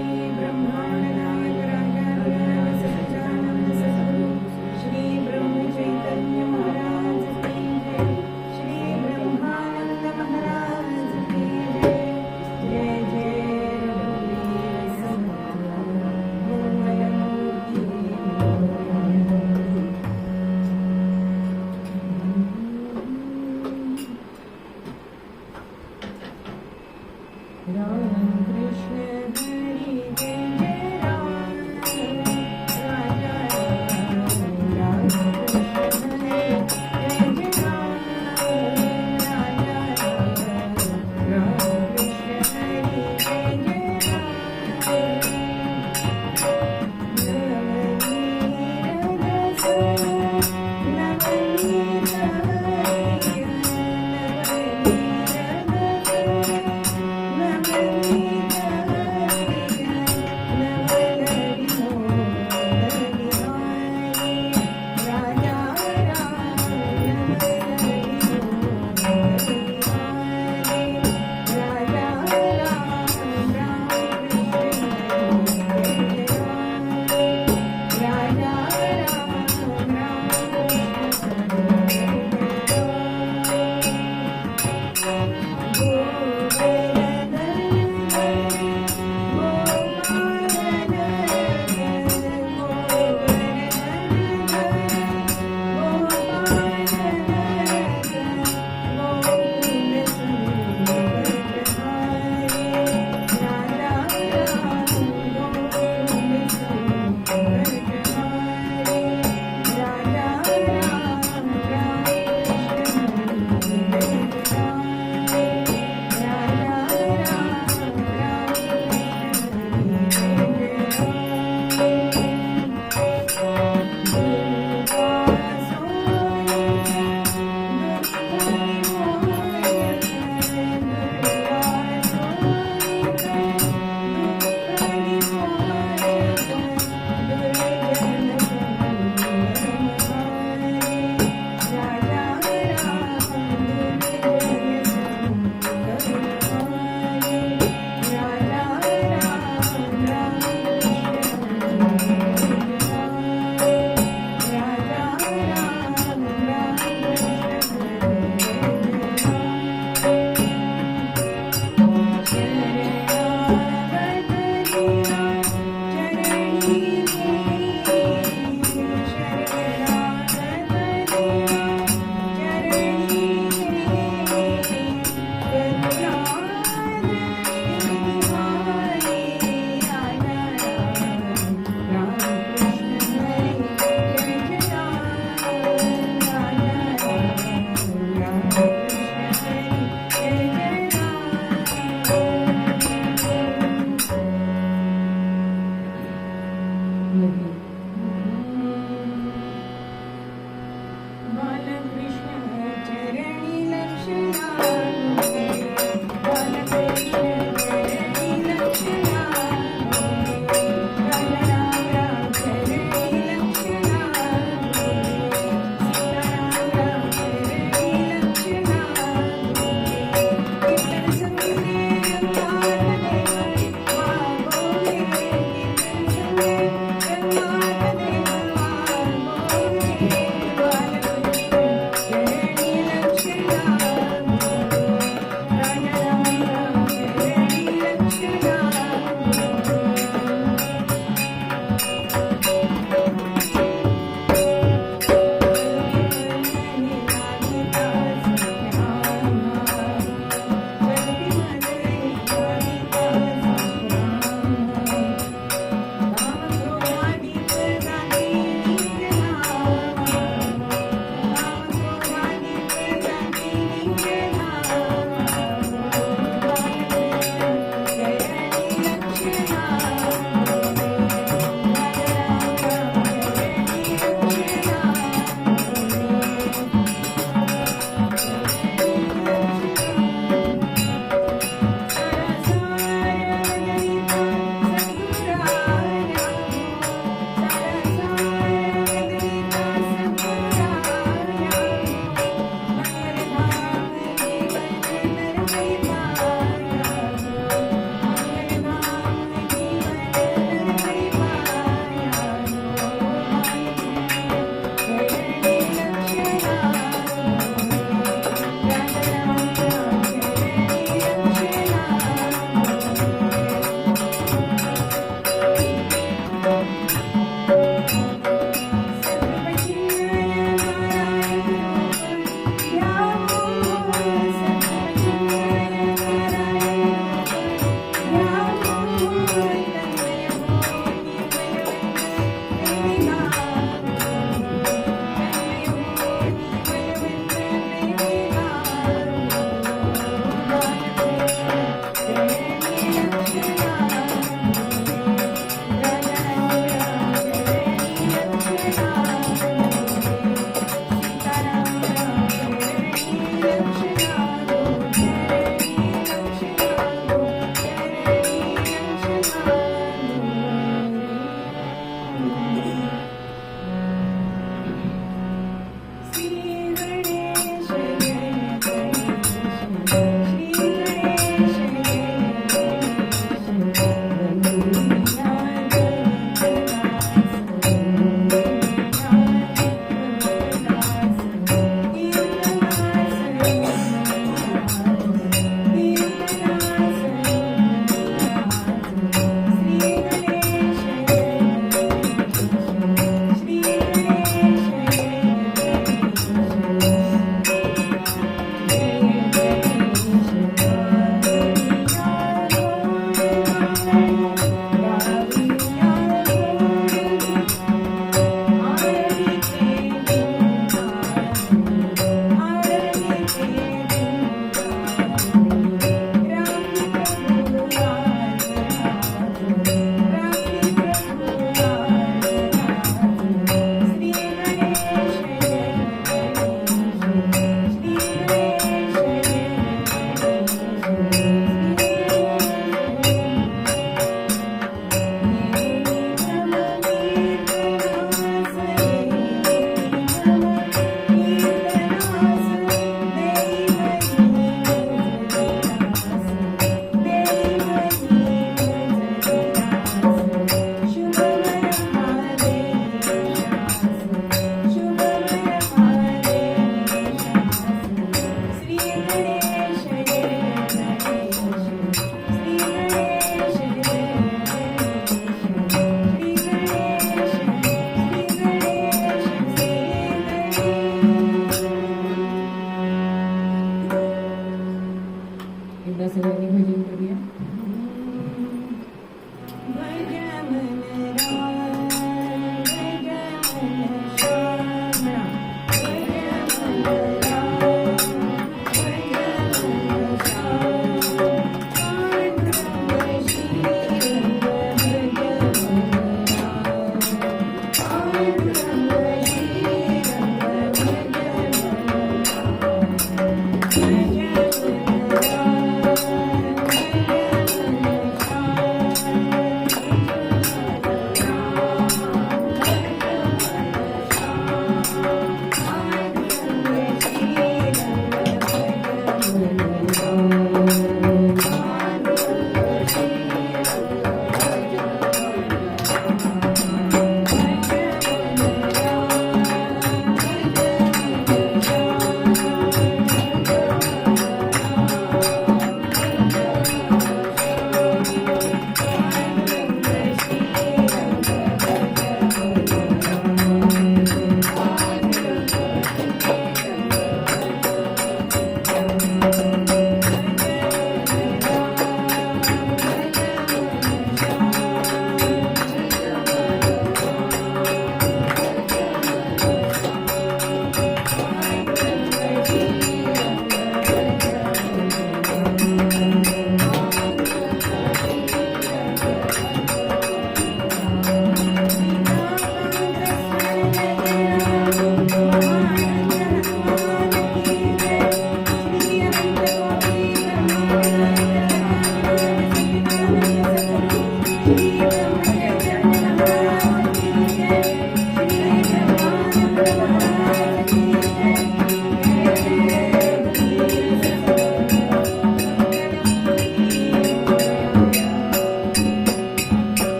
Ram Krishna Hari Jai Jai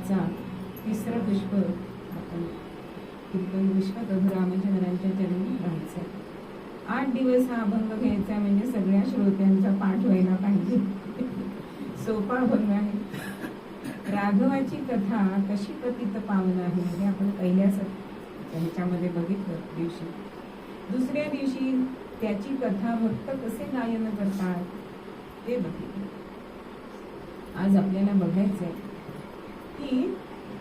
आजचा तिसरं पुष्प आपण कीर्तन पुष्प रामचंद्रांच्या चरणी राहायचं. 8 दिवस हा अभंग घ्यायचा म्हणजे सगळ्या श्रोत्यांचा पाठ व्हायला पाहिजे. सोपा अभंग आहे. राघवाची कथा कशी पतित पावन आहे हे आपण पहिल्याच ह्याच्यामध्ये बघितलं दिवशी. दुसऱ्या दिवशी त्याची कथा भक्त कसे गायन करतात ते बघितलं. आज आपल्याला बघायचंय की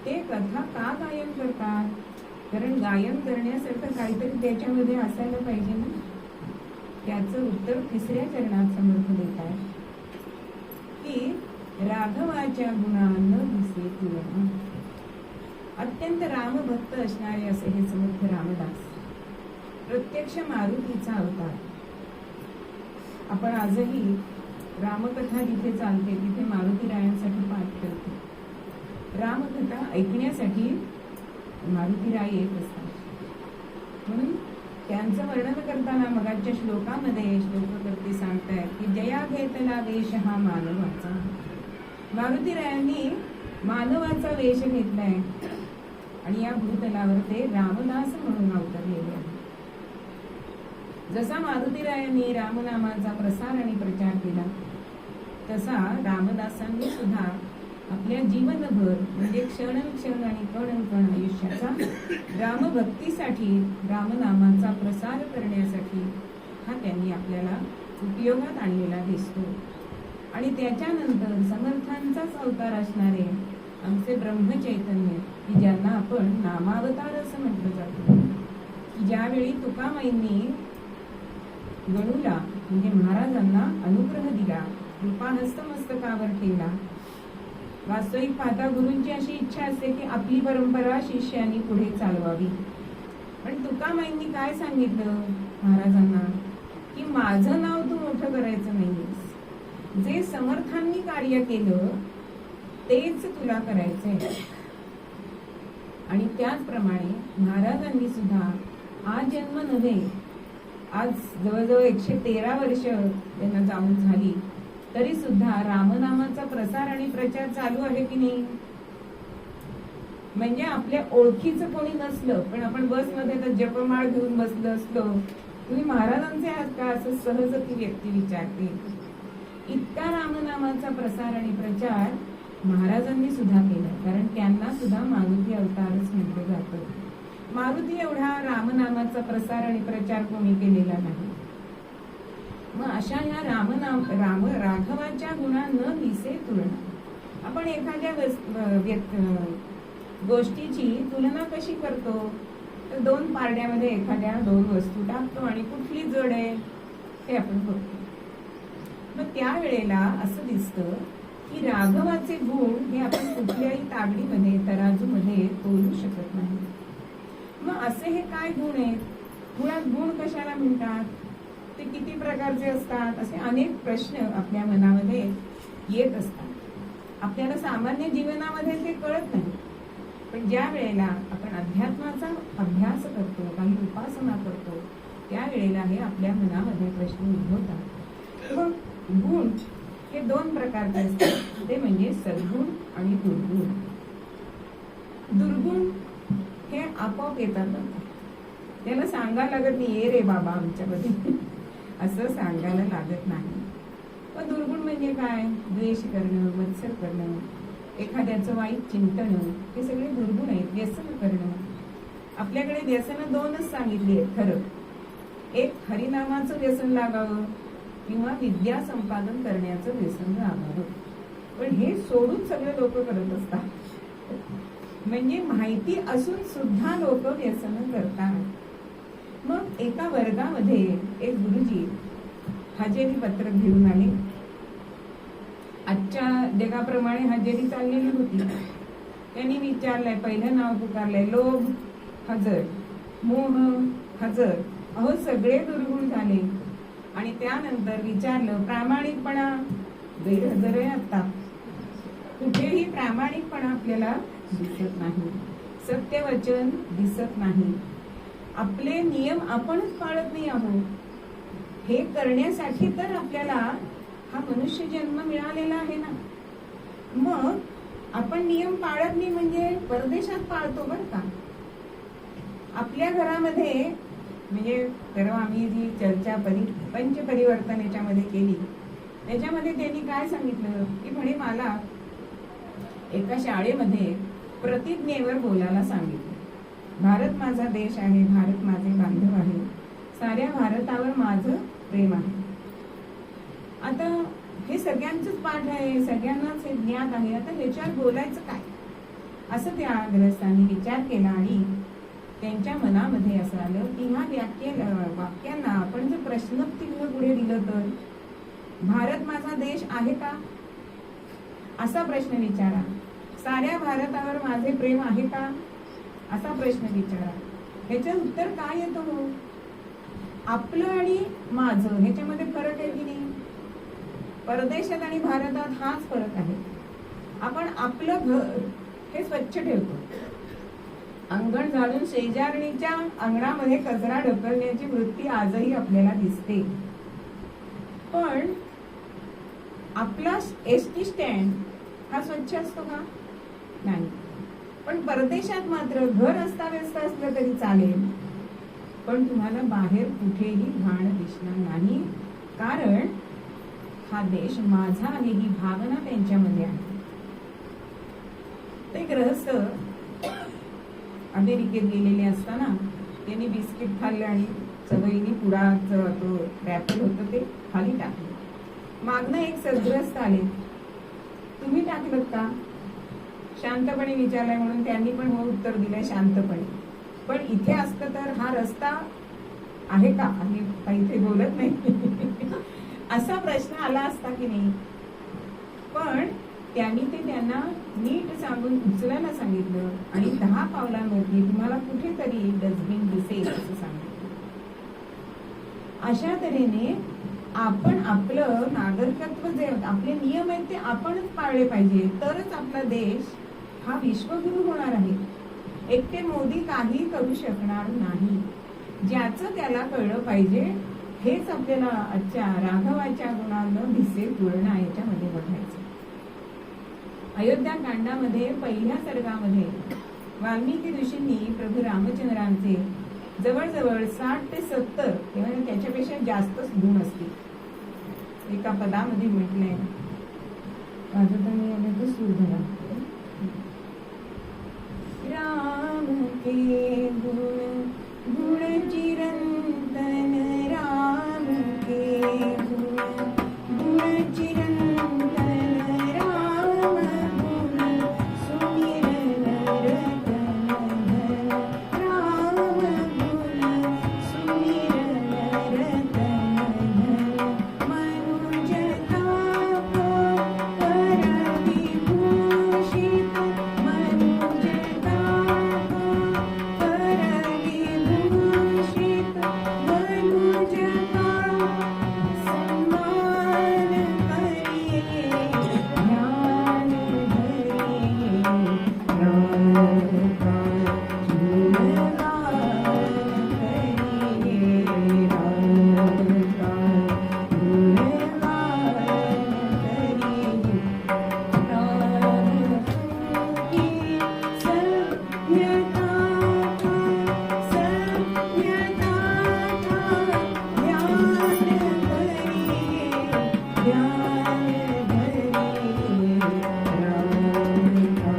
ते कथा का गायन करतात. कारण गायन करण्यासारखं काहीतरी त्याच्यामध्ये असायला पाहिजे ना. त्याचं उत्तर तिसऱ्या चरणात समर्थ देत आहे की राघवाच्या गुणांना दिसे तुलना. अत्यंत रामभक्त असणारे असे हे समर्थ रामदास प्रत्यक्ष मारुतीचा अवतार. आपण आजही रामकथा जिथे चालते तिथे मारुतीरायांसाठी पाठ करतो. रामकथा ऐकण्यासाठी मारुतीराय येत असतात. म्हणून त्यांचं वर्णन करताना मगाच्या श्लोकामध्ये श्लोककर्ते सांगतायत की जया घेतला वेश हा मानवाचा. मारुतीरायांनी मानवाचा वेश घेतलाय आणि या भूतलावर ते रामदास म्हणून अवतरलेले आहे. जसा मारुतीरायांनी रामनामाचा प्रसार आणि प्रचार केला तसा रामदासांनी सुद्धा आपल्या जीवनभर म्हणजे क्षण आणि कण आयुष्याचा रामभक्तीसाठी रामनामाचा प्रसार करण्यासाठी हा त्यांनी आपल्याला उपयोगात आणलेला दिसतो. आणि त्याच्यानंतर समर्थांचाच अवतार असणारे आमचे ब्रह्मचैतन्य की ज्यांना आपण नामावतार असं म्हटलं जातं. ज्यावेळी तुकामाईंनी गणूला म्हणजे महाराजांना अनुग्रह दिला, कृपाहस्त मस्तकावर ठेवला. वास्तविक पाहता गुरूंची अशी इच्छा असते की आपली परंपरा शिष्यांनी पुढे चालवावी. पण तुकामाईंनी काय सांगितलं महाराजांना की माझं नाव तू मोठं करायचं नाहीस. जे समर्थांनी कार्य केलं तेच तुला करायचंय. आणि त्याचप्रमाणे महाराजांनी सुद्धा आज जन्म नव्हे, आज जवळजवळ 113 वर्ष त्यांना जाऊन झाली तरी सुद्धा रामनामाचा प्रसार आणि प्रचार चालू आहे की नाही. म्हणजे आपल्या ओळखीचं कोणी नसलं पण आपण बसमध्ये तर जपमाळ घेऊन बसलो असलो तुम्ही महाराजांचे आहात का असं सहज ती व्यक्ती विचारते. इतका रामनामाचा प्रसार आणि प्रचार महाराजांनी सुद्धा केला. कारण त्यांना सुद्धा मारुती अवतारच म्हटलं जातं. मारुती एवढा रामनामाचा प्रसार आणि प्रचार कोणी केलेला नाही. मग अशा या राघवाच्या गुणा न दिसे तुलना. आपण एखाद्या गोष्टीची तुलना कशी करतो तर 2 पारड्यामध्ये एखाद्या 2 वस्तू टाकतो आणि कुठली जड आहे ते आपण बघतो. मग त्यावेळेला असं दिसतं की राघवाचे गुण हे आपण कुठल्याही तागडीमध्ये तराजूमध्ये तोलू शकत नाही. मग असे हे काय गुण आहेत. मुळात गुण कशाला म्हणतात, ते किती प्रकारचे असतात, असे अनेक प्रश्न आपल्या मनामध्ये येत असतात. आपल्याला सामान्य जीवनामध्ये ते कळत नाही. पण ज्या वेळेला आपण अध्यात्माचा अभ्यास करतो, काही उपासना करतो त्यावेळेला हे आपल्या मनामध्ये प्रश्न उद्भवतात. मग गुण हे 2 प्रकारचे असतात. ते म्हणजे सद्गुण आणि दुर्गुण. दुर्गुण हे आपोआप येतात. त्याला सांगायला लागत नाही ये रे बाबा आमच्यामध्ये असं सांगायला लागत नाही. पण दुर्गुण म्हणजे काय, द्वेष करणं, मत्सर करणं, एखाद्याचं वाईट चिंतन, हे सगळे दुर्गुण आहेत. व्यसन करणं. आपल्याकडे व्यसन 2च सांगितली आहेत खरं. एक हरिनामाचं व्यसन लागावं किंवा विद्या संपादन करण्याचं व्यसन लागावं. पण हे सोडून सगळे लोक करत असतात. म्हणजे माहिती असून सुद्धा लोक व्यसन करतात. मग एका वर्गामध्ये एक गुरुजी हजेरी पत्रक घेऊन आले. आजच्या जगाप्रमाणे हजेरी चाललेली होती. त्यांनी विचारलंय, पहिलं नाव पुकारलंय, लोभ हजर, मोह हजर, अहो सगळे दुर्गुण झाले. आणि त्यानंतर विचारलं प्रामाणिकपणा, गैरहजर आहे. आता कुठेही प्रामाणिकपणा आपल्याला दिसत नाही, सत्यवचन दिसत नाही, आपले नियम आपणच पाळत नाही आहोत. हे करण्यासाठी तर आपल्याला हा मनुष्य जन्म मिळालेला आहे ना. मग आपण नियम पाळत नाही म्हणजे परदेशात पाळतो बरं का. आपल्या घरामध्ये म्हणजे परवा आम्ही जी चर्चा पंचपरिवर्तन याच्यामध्ये केली, त्याच्यामध्ये त्यांनी काय सांगितलं की म्हणे मला एका शाळेमध्ये प्रतिज्ञेवर बोलायला सांगितलं. भारत माझा देश आहे, भारत माझे बांधव आहे, साऱ्या भारतावर माझं प्रेम आहे. आता हे सगळ्यांचंच पाठ आहे, सगळ्यांनाच हे ज्ञात आहे, आता ह्याच्यावर बोलायचं काय असं त्या ग्रस्तांनी विचार केला. आणि त्यांच्या मनामध्ये असं आलं की ह्या वाक्यांना आपण जर प्रश्नचिन्ह पुढे दिलं तर भारत माझा देश आहे का असा प्रश्न विचारा, साऱ्या भारतावर माझे प्रेम आहे का असा प्रश्न विचारा. ह्याचं उत्तर काय येतं हो? आपलं आणि माझं ह्याच्यामध्ये फरक आहे की नाही? परदेशात आणि भारतात हाच फरक आहे. आपण आपलं घर हे स्वच्छ ठेवतो, अंगण झाडून शेजारणीच्या अंगणामध्ये कचरा ढकलण्याची वृत्ती आजही आपल्याला दिसते. पण आपला एसटी स्टँड हा स्वच्छ असतो का? नाही. पण परदेशात मात्र घर अस्ताव्यस्त असलं तरी चालेल, पण तुम्हाला बाहेर कुठेही घाण दिसणार नाही, कारण हा देश माझा आहे ही भावना त्यांच्यामध्ये आहे. ते गृहस्थ अमेरिकेत गेलेले असताना त्यांनी बिस्किट खाल्लं आणि सगळीनी पुडाचं तो रॅपर होतं ते खाली टाकलं. मागणं एक सद्ग्रस्त आले, तुम्ही टाकलं का? शांतपणे विचारलंय म्हणून त्यांनी पण हो उत्तर दिलंय शांतपणे. पण इथे असतं तर हा रस्ता आहे का, आम्ही काही इथे बोलत नाही असा प्रश्न आला असता की नाही. पण त्यांनी ते त्यांना नीट सांगून उचलायला सांगितलं आणि 10 पावलांवरती तुम्हाला कुठेतरी डस्टबिन दिसेल असं सांगितलं. अशा तऱ्हेने आपण आपलं नागरिकत्व जे आपले नियम आहेत ते आपणच पाळले पाहिजे, तरच आपला देश हा विश्वगुरु होणार आहे. एकटे मोदी काही करू शकणार नाही. ज्याचं त्याला कळलं पाहिजे हेच आपल्याला आजच्या राघवाच्या गुणांना दिसे पूर्ण याच्यामध्ये बघायचं. अयोध्या कांडामध्ये पहिल्या सर्गामध्ये वाल्मिकी ऋषींनी प्रभू रामचंद्रांचे जवळजवळ 60 ते 70 किंवा त्याच्यापेक्षा जास्तच गुण असतील. एका पदामध्ये म्हटलंय, माझं तर मी आलं तर सूर धरा, राम के गुण गुण चिरंतन, राम के गुण गुण चिरंतन, राम गुण सुमिरन रतन धन, राम गुण सुमिरन रतन धन, मनुजता पर विभूषित, मनुजता पर विभूषित, मनुजता सम्मान करिए, ध्यान धरिए, राम का गुणगान करिए, राम का गुणगान करिए, राम की सभ्यता का ध्यान करिए, ध्यान धरिए, राम का गुणगान करिए, राम का गुणगान करिए.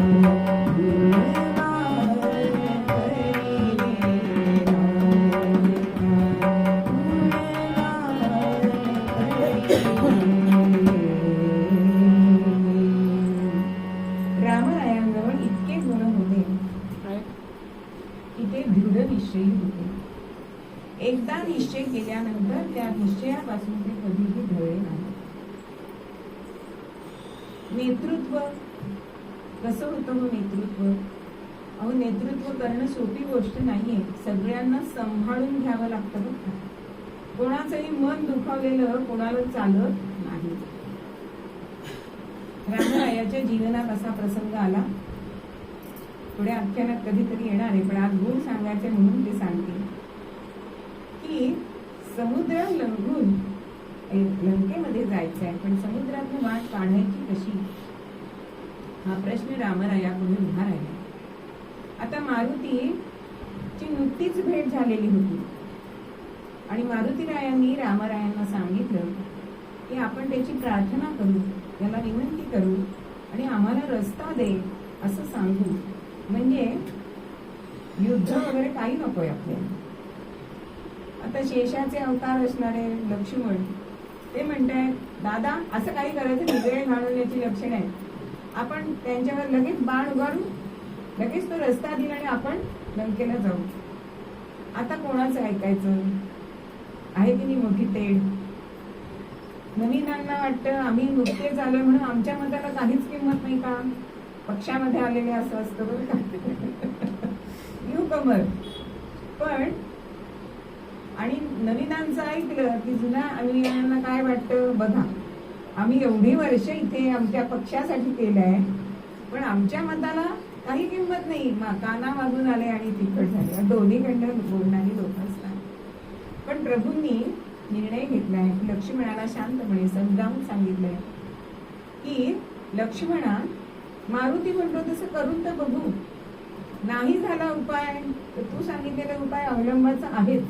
रामरायांजवळ इतके गुण होते की ते दृढ निश्चयी होते. एकदा निश्चय केल्यानंतर त्या निश्चयापासून ते कधीही ढळले नाही. नेतृत्व कसं होतं हो नेतृत्व? अहो नेतृत्व करणं सोपी गोष्ट नाहीये. सगळ्यांना सांभाळून घ्यावं लागतं बरं का. कोणाचंही मन दुखावलेलं कोणाला चालत नाही. रामरायाच्या जीवनात असा प्रसंग आला, पुढे आख्यानात कधीतरी येणार आहे, पण आज गुण सांगायचे म्हणून ते सांगते की समुद्र लंघून लंकेमध्ये जायचं आहे, पण समुद्रातून वाट काढायची कशी हा प्रश्न रामरायापुढे उभा राहिला. आता मारुतीची नुकतीच भेट झालेली होती आणि मारुतीरायांनी रामरायांना सांगितलं की आपण त्याची प्रार्थना करू, त्याला विनंती करू आणि आम्हाला रस्ता दे असं सांगू. म्हणजे युद्ध वगैरे काही नकोय आपल्याला. आता शेषाचे अवतार असणारे लक्ष्मण ते म्हणतायत, दादा असं काही करायचं नाही, वेळ घालवण्याची लक्षण आहे. आपण त्यांच्यावर लगेच बाण उगारू, लगेच तो रस्ता दिला आणि आपण लंकेला जाऊ. आता कोणाचं ऐकायचं? आहे की नाही मोठी तेढ. नवीनांना वाटतं आम्ही नुकतेच आलो म्हणून आमच्या मताला काहीच किंमत नाही का? पक्षामध्ये आलेले असं असतं बरं का. न्यू कमर. पण आणि नवीनांचं ऐकलं की जुन्या अनुयायांना काय वाटतं, बघा आम्ही एवढी वर्ष इथे आमच्या पक्षासाठी केलंय पण आमच्या मताला काही किंमत नाही, काना वाजून आले आणि तिखट झाले. दोन्हीकडनं बोलणारी लोक असतात. पण प्रभूंनी निर्णय घेतलाय, लक्ष्मणाला शांतपणे समजावून सांगितलंय की लक्ष्मणा, मारुती म्हणतो तसं करून तर बघू. नाही झाला उपाय तर तू सांगितलेला उपाय अवलंबाचा आहेच.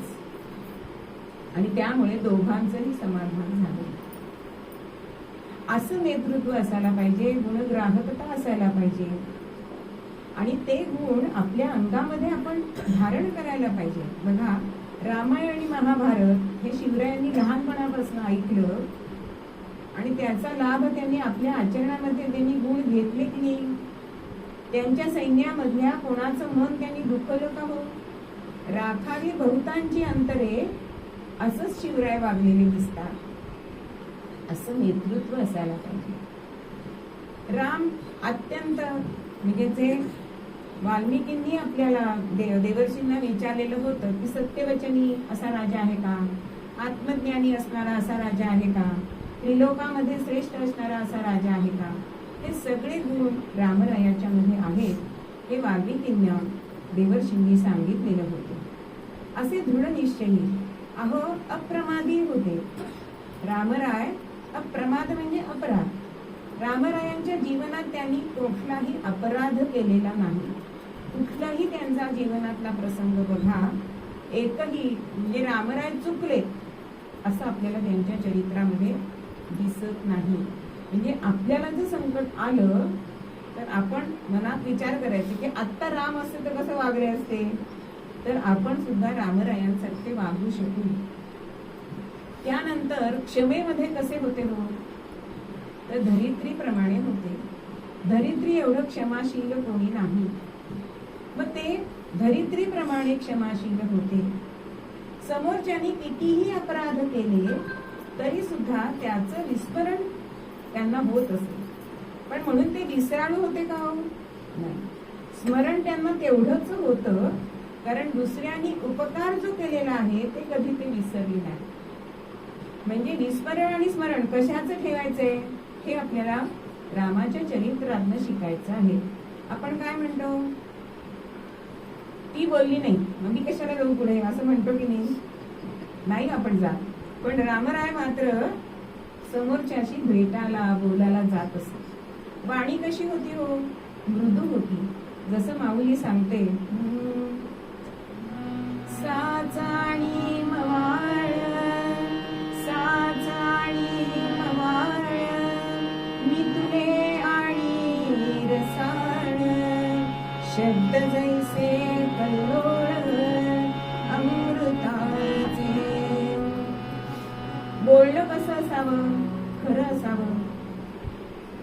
आणि त्यामुळे दोघांचंही समाधान झालं. असं नेतृत्व असायला पाहिजे, गुणग्राहकता असायला पाहिजे आणि ते गुण आपल्या अंगामध्ये आपण धारण करायला पाहिजे. बघा, रामायण आणि महाभारत हे शिवरायांनी लहानपणापासून ऐकलं आणि त्याचा लाभ त्यांनी आपल्या आचरणामध्ये त्यांनी गुण घेतले की नाही. त्यांच्या सैन्यामधल्या कोणाचं मन त्यांनी दुखवलं का हो? राखावी बहुतांची अंतरे, असंच शिवराय वागलेले दिसतात. असं नेतृत्व असायला पाहिजे. राम अत्यंत म्हणजे जे वाल्मिकींनी आपल्याला देवर्षींना विचारलेलं होतं की सत्यवचनी असा राजा आहे का, आत्मज्ञानी असणारा असा राजा आहे का, त्रिलोकामध्ये श्रेष्ठ असणारा असा राजा आहे का, हे सगळे गुण रामरायाच्या मध्ये आहेत हे वाल्मिकींना देवर्षींनी सांगितलेलं होतं. असे दृढ निश्चयी अहो अप्रमादी होते. रामराय अप्रमाद म्हणजे अपराध. रामरायांच्या जीवनात त्यांनी कुठलाही अपराध केलेला नाही. कुठलाही त्यांचा जीवनातला प्रसंग बघा, एकही म्हणजे रामराय चुकले असं आपल्याला त्यांच्या चरित्रामध्ये दिसत नाही. म्हणजे आपल्याला जर संकट आलं तर आपण मनात विचार करायचे की आत्ता राम असते तर कसं वागले असते, तर आपण सुद्धा रामरायांसारखे वागू शकू. त्यानंतर क्षमेमध्ये कसे होते हो, तर धरित्रीप्रमाणे होते. धरित्री एवढं क्षमाशील कोणी नाही. मग ते धरित्रीप्रमाणे क्षमाशील होते. समोरच्यानी कितीही अपराध केले तरी सुद्धा त्याचं विस्मरण त्यांना होत असे. पण म्हणून ते विसराळू होते का हो? नाही. स्मरण त्यांना तेवढंच होतं कारण दुसऱ्यांनी उपकार जो केलेला आहे ते कधी ते विसरले नाही. म्हणजे विस्मरण आणि स्मरण कशाचं ठेवायचंय हे आपल्याला रामाच्या चरित्रातनं शिकायचं आहे. आपण काय म्हणतो, ती बोलली नाही मग मी कशाला जाऊ पुढे असं म्हणतो की नाही आपण जात. पण रामराय मात्र समोरच्याशी भेटायला बोलायला जात असत. वाणी कशी होती हो, मृदू होती. जसं माऊली सांगते, साचाणी मवाळ साचाणी मवाळ मी तुले आणि रसाळ शब्द जैसे कल्लोळ अमृताचे. बोलणं कसं असावं, खरं असावं,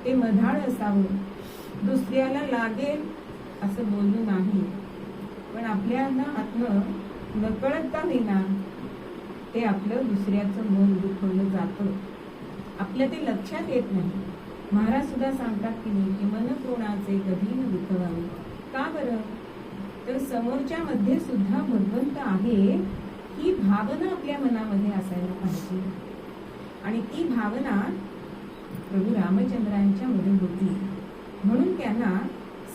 ते मधाळ असावं, दुसऱ्याला लागेल असं बोलू नाही. पण आपल्याला आतनं नकळत का होईना ते आपलं दुसऱ्याचं मन दुखवलं जातं. आपल्या ते लक्षात येत नाही. महाराज सुद्धा सांगतात की नाही की मन कोणाचे कधी न दुखवावे. का बरं, तर समोरच्या मध्ये सुद्धा भगवंत आहे ही भावना आपल्या मनामध्ये असायला पाहिजे. आणि ती भावना प्रभू रामचंद्रांच्या मध्ये होती म्हणून त्यांना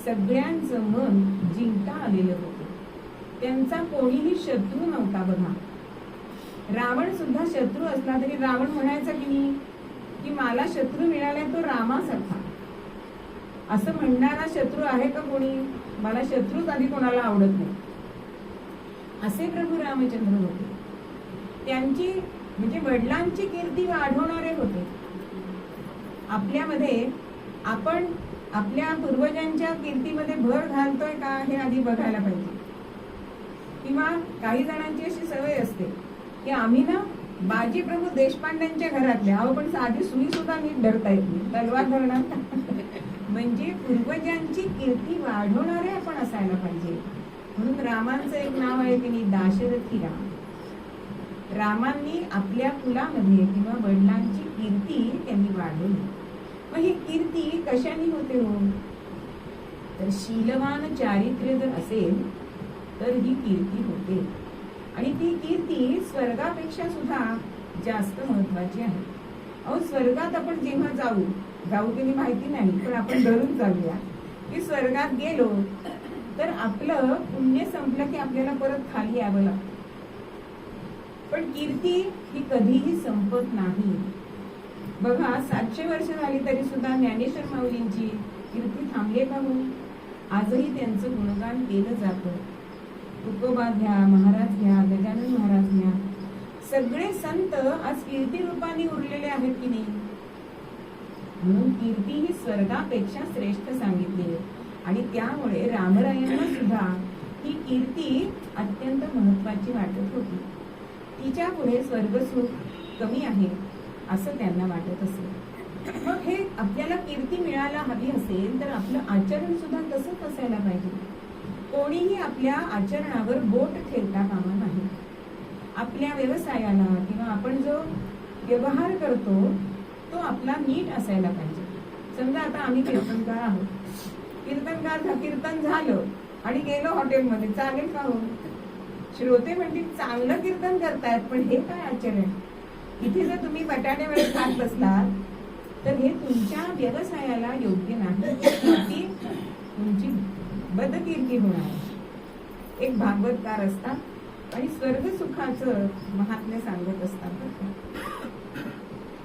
सगळ्यांचं मन जिंकता आलेलं होतं. त्यांचा कोणीही शत्रू नव्हता. बघा, रावण सुद्धा शत्रू असला तरी रावण म्हणायचा की नाही की मला शत्रू मिळाला तो रामासारखा. असं म्हणणारा शत्रू आहे का कोणी? मला शत्रूच आधी कोणाला आवडत नाही. असे प्रभू रामचंद्र होते. त्यांची म्हणजे वडिलांची कीर्ती वाढवणारे होते. आपल्यामध्ये आपण आपल्या पूर्वजांच्या कीर्तीमध्ये भर घालतोय का हे आधी बघायला पाहिजे. किंवा काही जणांची अशी सवय असते की आम्ही ना बाजी प्रभू देशपांड्यांच्या घरातल्या, अहो पण साधी सुई सुद्धा नीट धरता येत नाही, तलवार धरणार. म्हणजे पूर्वजांची कीर्ती वाढवणारे आपण असायला पाहिजे. म्हणून रामांचं एक नाव आहे की नाही, दाशरथी राम. रामांनी आपल्या कुलामध्ये किंवा वडिलांची कीर्ती त्यांनी वाढवली. मग ही कीर्ती कशाने होते हो? तर शीलवान चारित्र्य जर असेल तर ही कीर्ती होते. आणि ती कीर्ती स्वर्गापेक्षा सुद्धा जास्त महत्वाची आहे. अहो स्वर्गात आपण जेव्हा जाऊ की नाही माहिती नाही, पण आपण धरून जाऊया की स्वर्गात गेलो तर आपलं पुण्य संपलं की आपल्याला परत खाली यावं लागतं. पण कीर्ती ही कधीही संपत नाही. बघा 700 वर्ष झाली तरी सुद्धा ज्ञानेश्वर माऊलींची कीर्ती थांबली का हो? आजही त्यांचं गुणगान केलं जातं. तुकोबा घ्या, महाराज घ्या, गजानन महाराज घ्या, सगळे संत आज कीर्ती रूपाने उरलेले आहेत की नाही. म्हणून कीर्ती ही स्वर्गापेक्षा श्रेष्ठ सांगितली आहे. आणि त्यामुळे रामरायांना सुद्धा ही कीर्ती अत्यंत महत्वाची वाटत होती. तिच्या पुढे स्वर्गसुख कमी आहे असं त्यांना वाटत असेल. मग हे आपल्याला कीर्ती मिळायला हवी असेल तर आपलं आचरण सुद्धा तसंच असायला पाहिजे. कोणीही आपल्या आचरणावर बोट ठेवता कामा नाही. आपल्या व्यवसायाला किंवा आपण जो व्यवहार करतो तो आपला नीट असायला पाहिजे. समजा आता आम्ही कीर्तनकार आहोत, कीर्तन झालं आणि गेलो हॉटेलमध्ये, चालेल का हो? श्रोते म्हणतील चांगलं कीर्तन करतायत, पण हे काय आचरण? इथे जर तुम्ही बटाटे वडे खात बसलात तर हे तुमच्या व्यवसायाला योग्य नाही. ती तुमची बदकीर्ती होणार. एक भागवतकार असतात आणि स्वर्ग सुखाचं महात्म्य सांगत असतात.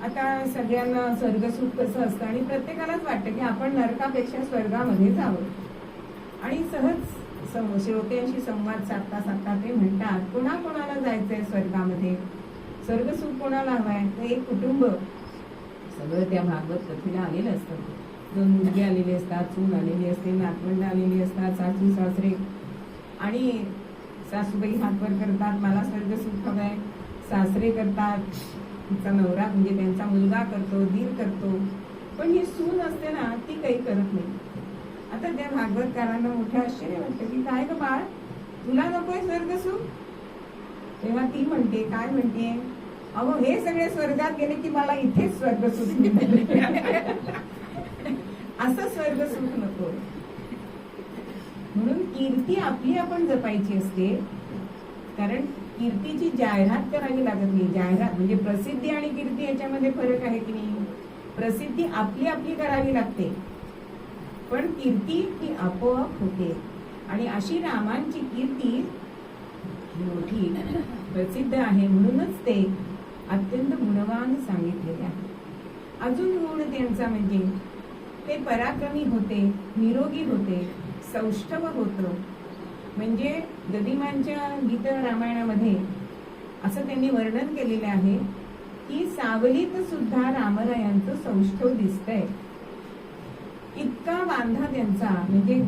आता सगळ्यांना स्वर्गसुख कसं असतं आणि प्रत्येकालाच वाटतं की आपण नरकापेक्षा स्वर्गामध्ये जावं. आणि सहज श्रोत्यांशी संवाद साधता साधता ते म्हणतात, कोणाकोणाला जायचंय स्वर्गामध्ये, स्वर्गसुख कोणाला हवाय? तर एक कुटुंब सगळं त्या भागवत कथेला आलेलं असतं. 2 मुलगे आलेले असतात, सून आलेली असते, नातवंड आलेली असतात, सासू सासरे, आणि सासूबाई हातवर करतात मला स्वर्गसुख हवंय, सासरे करतात, तिचा नवरा म्हणजे त्यांचा मुलगा करतो, दीर करतो, पण ही सून असते ना ती काही करत नाही. आता त्या भागवतकारांना मोठं आश्चर्य वाटतं की काय ग बाळ, तुला नकोय स्वर्गसुख? तेव्हा ती म्हणते, काय म्हणते, अहो हे सगळे स्वर्गात गेले की मला इथेच स्वर्गसुख मिळाले. असं स्वर्गसुख नको. म्हणून कीर्ती आपली आपण जपायची असते. कारण कीर्तीची जाहिरात करावी लागत नाही. जाहिरात म्हणजे प्रसिद्धी आणि कीर्ती याच्यामध्ये फरक आहे की नाही. प्रसिद्धी आपली आपली करावी लागते, पण कीर्ती ही आपोआप होते. आणि अशी रामांची कीर्ती मोठी प्रसिद्ध आहे, म्हणूनच ते अत्यंत गुणवान सांगितलेले आहे. अजून गुण त्यांचा म्हणजे ते पराक्रमी होते, निरोगी होते, सौष्ठव होतं. म्हणजे गदिमांच्या गीत रामायणामध्ये असं त्यांनी वर्णन केलेलं आहे की सावलीत सुद्धा रामरायांचं सौष्ठव दिसतंय. इतका बांधा त्यांचा, म्हणजे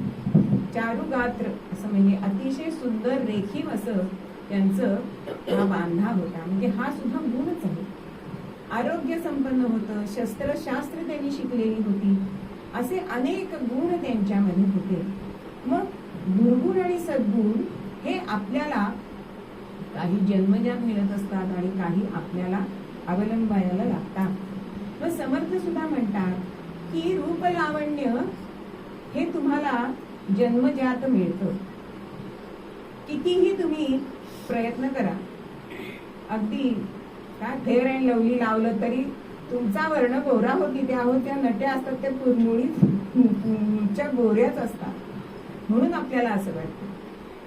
चारुगात्र असं, म्हणजे अतिशय सुंदर रेखीव असं त्यांचं हा बांधा होता. म्हणजे हा सुद्धा गुणच आहे. आरोग्य संपन्न होतं, शस्त्रशास्त्र त्यांनी शिकलेली होती, असे अनेक गुण त्यांच्यामध्ये होते. मग दुर्गुण आणि सद्गुण हे आपल्याला काही जन्मजात मिळत असतात आणि काही आपल्याला अवलंबायला लागतात. मग समर्थ सुद्धा म्हणतात की रूप लावण्य हे तुम्हाला जन्मजात मिळतं. कितीही तुम्ही प्रयत्न करा, अगदी काय फेअर अँड लवली लावलं तरी तुमचा वर्ण गोरा होती, त्या नट्या असतात त्या मुळीच्या गोऱ्याच असतात. म्हणून आपल्याला असं वाटतं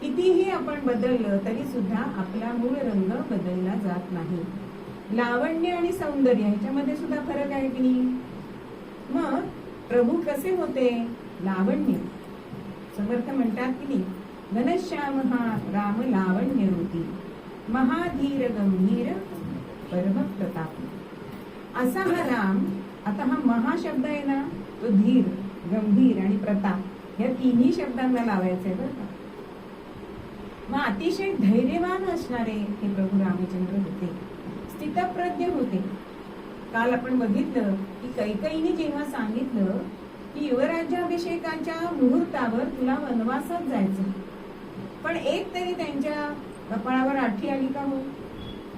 कितीही आपण बदललं तरी सुद्धा आपला मूळ रंग बदलला जात नाही. लावण्य आणि सौंदर्य ह्याच्यामध्ये सुद्धा फरक आहे की नाही. मग प्रभू कसे होते? लावण्य. समर्थ म्हणतात की घनश्याम हा राम लावण्य रूपी, महाधीर गंभीर परम प्रतापी. असा हा राम. आता हा महाशब्द आहे ना, तो धीर, गंभीर आणि प्रताप या तिन्ही शब्दांना लावायचा आहे बरं का. मग अतिशय धैर्यवान असणारे हे प्रभू रामचंद्र होते, स्थितप्रज्ञ होते. काल आपण बघितलं की कैकेयीने जेव्हा सांगितलं की युवराज्याभिषेकाच्या मुहूर्तावर तुला वनवासात जायचं, पण एक तरी त्यांच्या कपाळावर आठी आली का? हो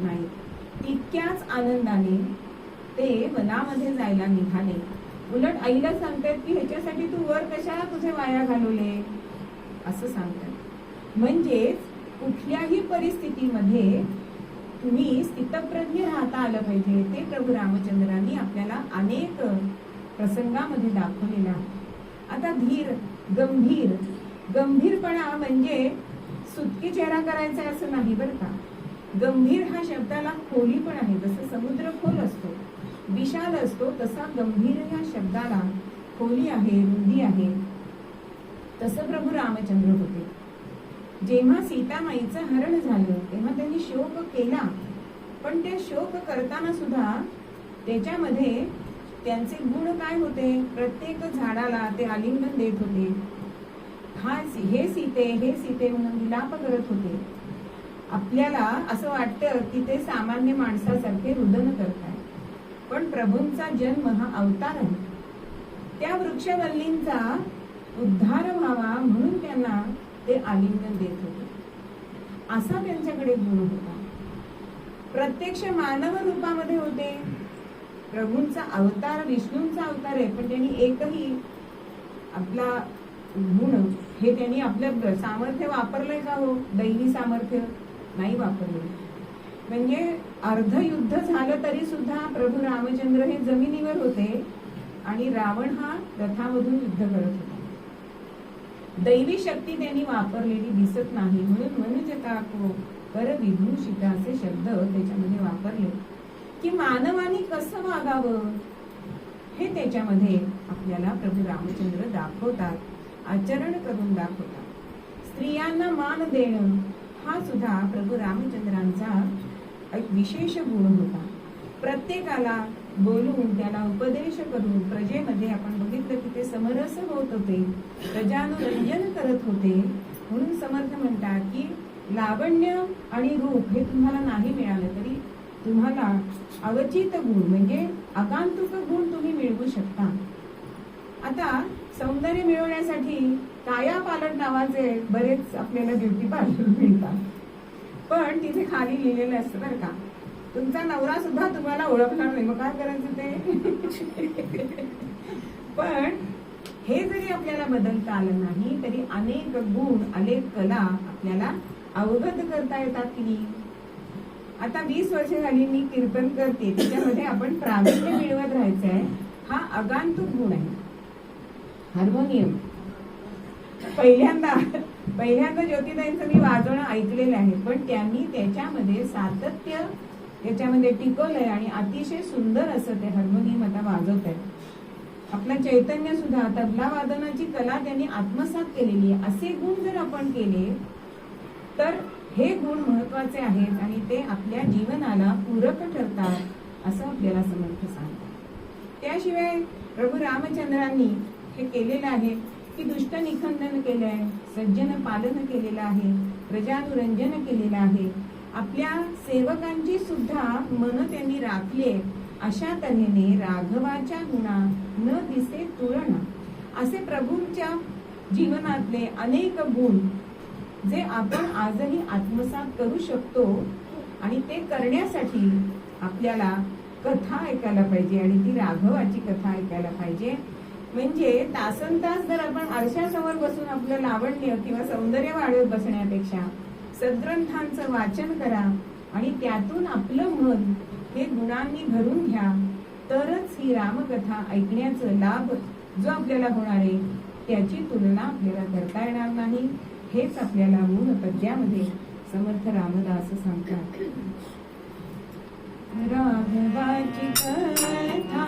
नाही. तितक्याच आनंदाने ते वनामध्ये जायला निघाले. उलट आईला सांगतात की ह्याच्यासाठी तू वर कशाला तुझे वाया घालवले असं सांगतात. म्हणजेच कुठल्याही परिस्थितीमध्ये तुम्ही स्थितप्रज्ञ राहता आलं पाहिजे. ते प्रभू रामचंद्रांनी आपल्याला अनेक प्रसंगामध्ये दाखवलेलं आहे. आता धीर, गंभीर. गंभीरपणा म्हणजे सुटकी चेहरा करायचा असं नाही बरं का. गंभीर हा शब्दाला खोली पण आहे. जसं समुद्र खोल असतो, विशाल असतो, तसा गंभीर या शब्दाला खोली आहे, रुंदी आहे. तसं प्रभू रामचंद्र होते. जेव्हा सीतामाईचं हरण झालं तेव्हा त्यांनी शोक केला, पण ते शोक करताना सुद्धा त्याच्यामध्ये त्यांचे गुण काय होते? प्रत्येक झाडाला ते आलिंगन देत होते. हे सीते म्हणून विलाप करत होते. आपल्याला असं वाटतं की ते सामान्य माणसासारखे रुदन करताय, पण प्रभूंचा जन्म हा अवतार आहे. त्या वृक्षवल्लींचा उद्धार व्हावा म्हणून त्यांना ते आलिंगन देत होते. असा त्यांच्याकडे गुण होता. प्रत्यक्ष मानव रूपामध्ये होते. प्रभूंचा अवतार विष्णूंचा अवतार आहे, पण त्यांनी एकही आपला गुण हे त्यांनी आपलं सामर्थ्य वापरलंय का? हो, दैवी सामर्थ्य नाही वापरले. म्हणजे अर्ध युद्ध झालं तरी सुद्धा प्रभू रामचंद्र हे जमिनीवर होते आणि रावण हा रथामधून युद्ध करत होता. दैवी शक्ती त्यांनी वापरलेली दिसत नाही. म्हणून मनुजता को कर विभूषित असे शब्द त्याच्यामध्ये वापरले की मानवाने कसं वागावं हे त्याच्यामध्ये आपल्याला प्रभू रामचंद्र दाखवतात, आचरण करून दाखवतात. स्त्रियांना मान देणं हा सुद्धा प्रभू रामचंद्रांचा एक विशेष गुण होता. प्रत्येकाला बोलून त्याला उपदेश करून प्रजेमध्ये आपण बघितलं की ते समरस होत होते, प्रजानुरंजन करत होते. म्हणून समर्थ म्हणतात की लावण्य आणि रूप हे तुम्हाला नाही मिळालं तरी तुम्हाला अवचित गुण म्हणजे आगंतुक गुण तुम्ही मिळवू शकता. आता सौंदर्य मिळवण्यासाठी काया पालट नावाचे बरेच आपल्याला ब्युटी पार्लर मिळतात, पण तिथे खाली लिहिलेलं असतं बरं का, तुमचा नवरा सुद्धा तुम्हाला ओळखणार नाही. मग काय करायचं ते? पण हे जरी आपल्याला बदलता आलं नाही तरी अनेक गुण, अनेक कला आपल्याला अवगत करता येतात की नाही. आता 20 वर्ष झाली मी कीर्तन करते, त्याच्यामध्ये आपण प्रावीण्य मिळवत राहायचंय. हा आगंतुक गुण आहे. हार्मोनियम पहिल्यांदा ज्योतिताईंचं मी वाजवणं ऐकलेलं आहे, पण त्यांनी त्याच्यामध्ये सातत्य त्याच्यामध्ये टिकवलंय आणि अतिशय सुंदर असं ते हार्मोनियम आता वाजवत आहे. आपलं चैतन्य सुद्धा तबला वादनाची कला त्यांनी आत्मसात केलेली आहे. असे गुण जर आपण केले तर हे गुण महत्वाचे आहेत आणि ते आपल्या जीवनाला पूरक ठरतात असं आपल्याला समर्थ सांगतात. त्याशिवाय प्रभू रामचंद्रांनी हे केलेलं आहे की दुष्ट निखंदन केलंय, सज्जन पालन केलेलं आहे, प्रजानुरंजन केलेलं आहे. आपल्या सेवकांची सुद्धा मन त्यांनी राखली. अशा तऱ्हेने राघवाच्या गुणा न दिसे तुलना असे प्रभूंच्या जीवनातले अनेक गुण जे आपण आजही आत्मसात करू शकतो. आणि ते करण्यासाठी आपल्याला कथा ऐकायला पाहिजे आणि ती राघवाची कथा ऐकायला पाहिजे. म्हणजे तासनतास जर आपण आरशासमोर बसून आपलं लावण्य किंवा सौंदर्य वाढवत बसण्यापेक्षा सद्ग्रंथांचं वाचन करा आणि त्यातून आपलं मन हे गुणांनी भरून घ्या, तरच ही रामकथा ऐकण्याचं लाभ जो आपल्याला होणार आहे त्याची तुलना आपल्याला करता येणार नाही. हेच आपल्याला मूळ पद्यामध्ये समर्थ रामदास सांगतात. राघवाची कथा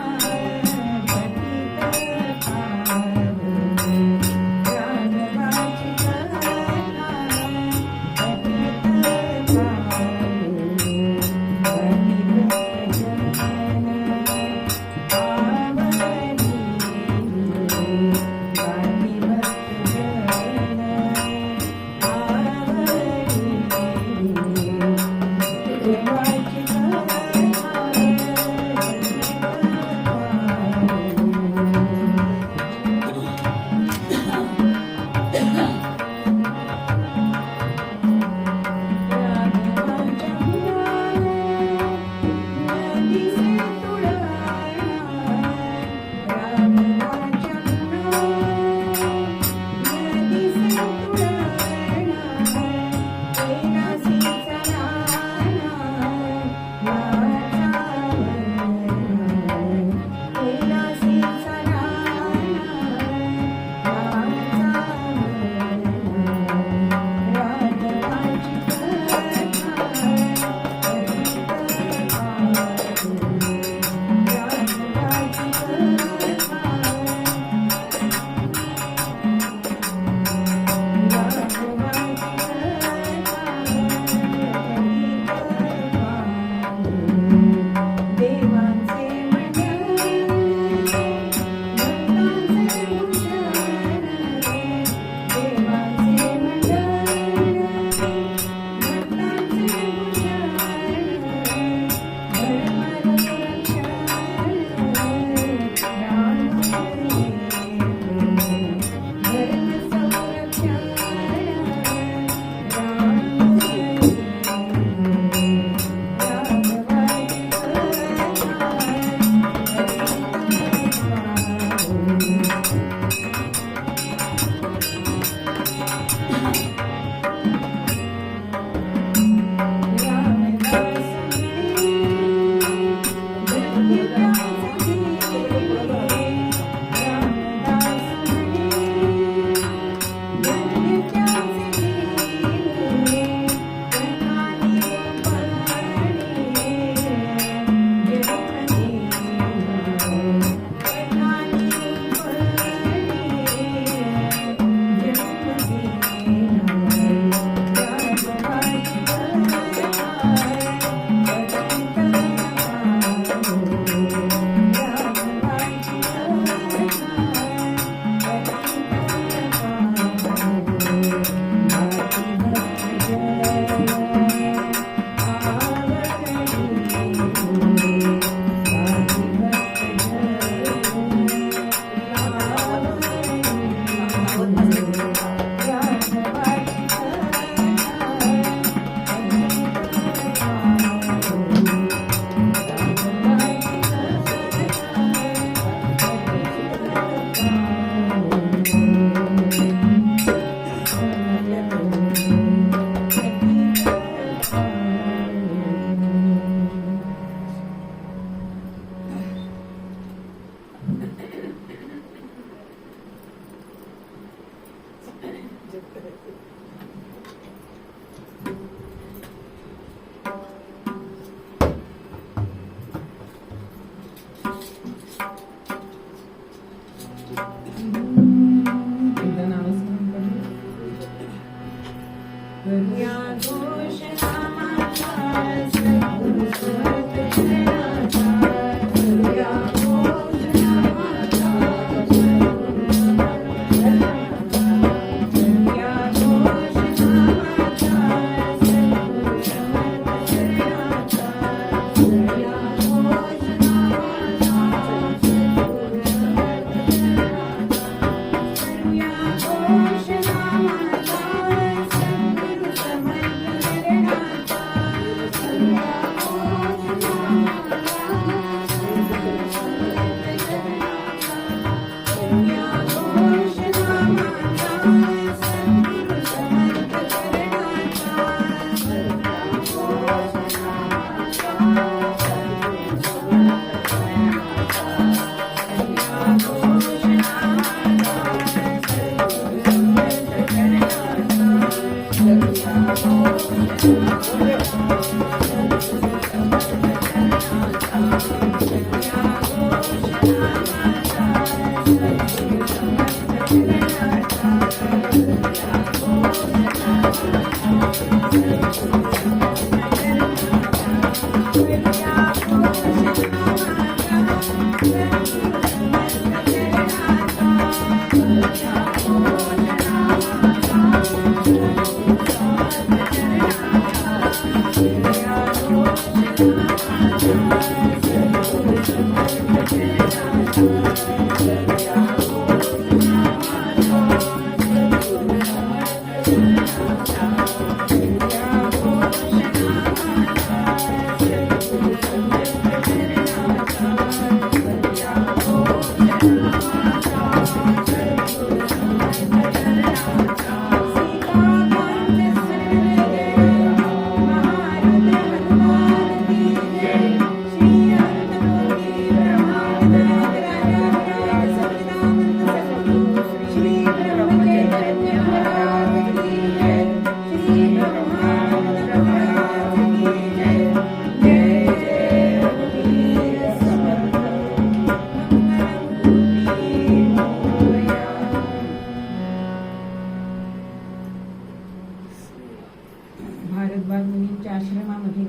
भारद्वाज मुनींच्या आश्रमामध्ये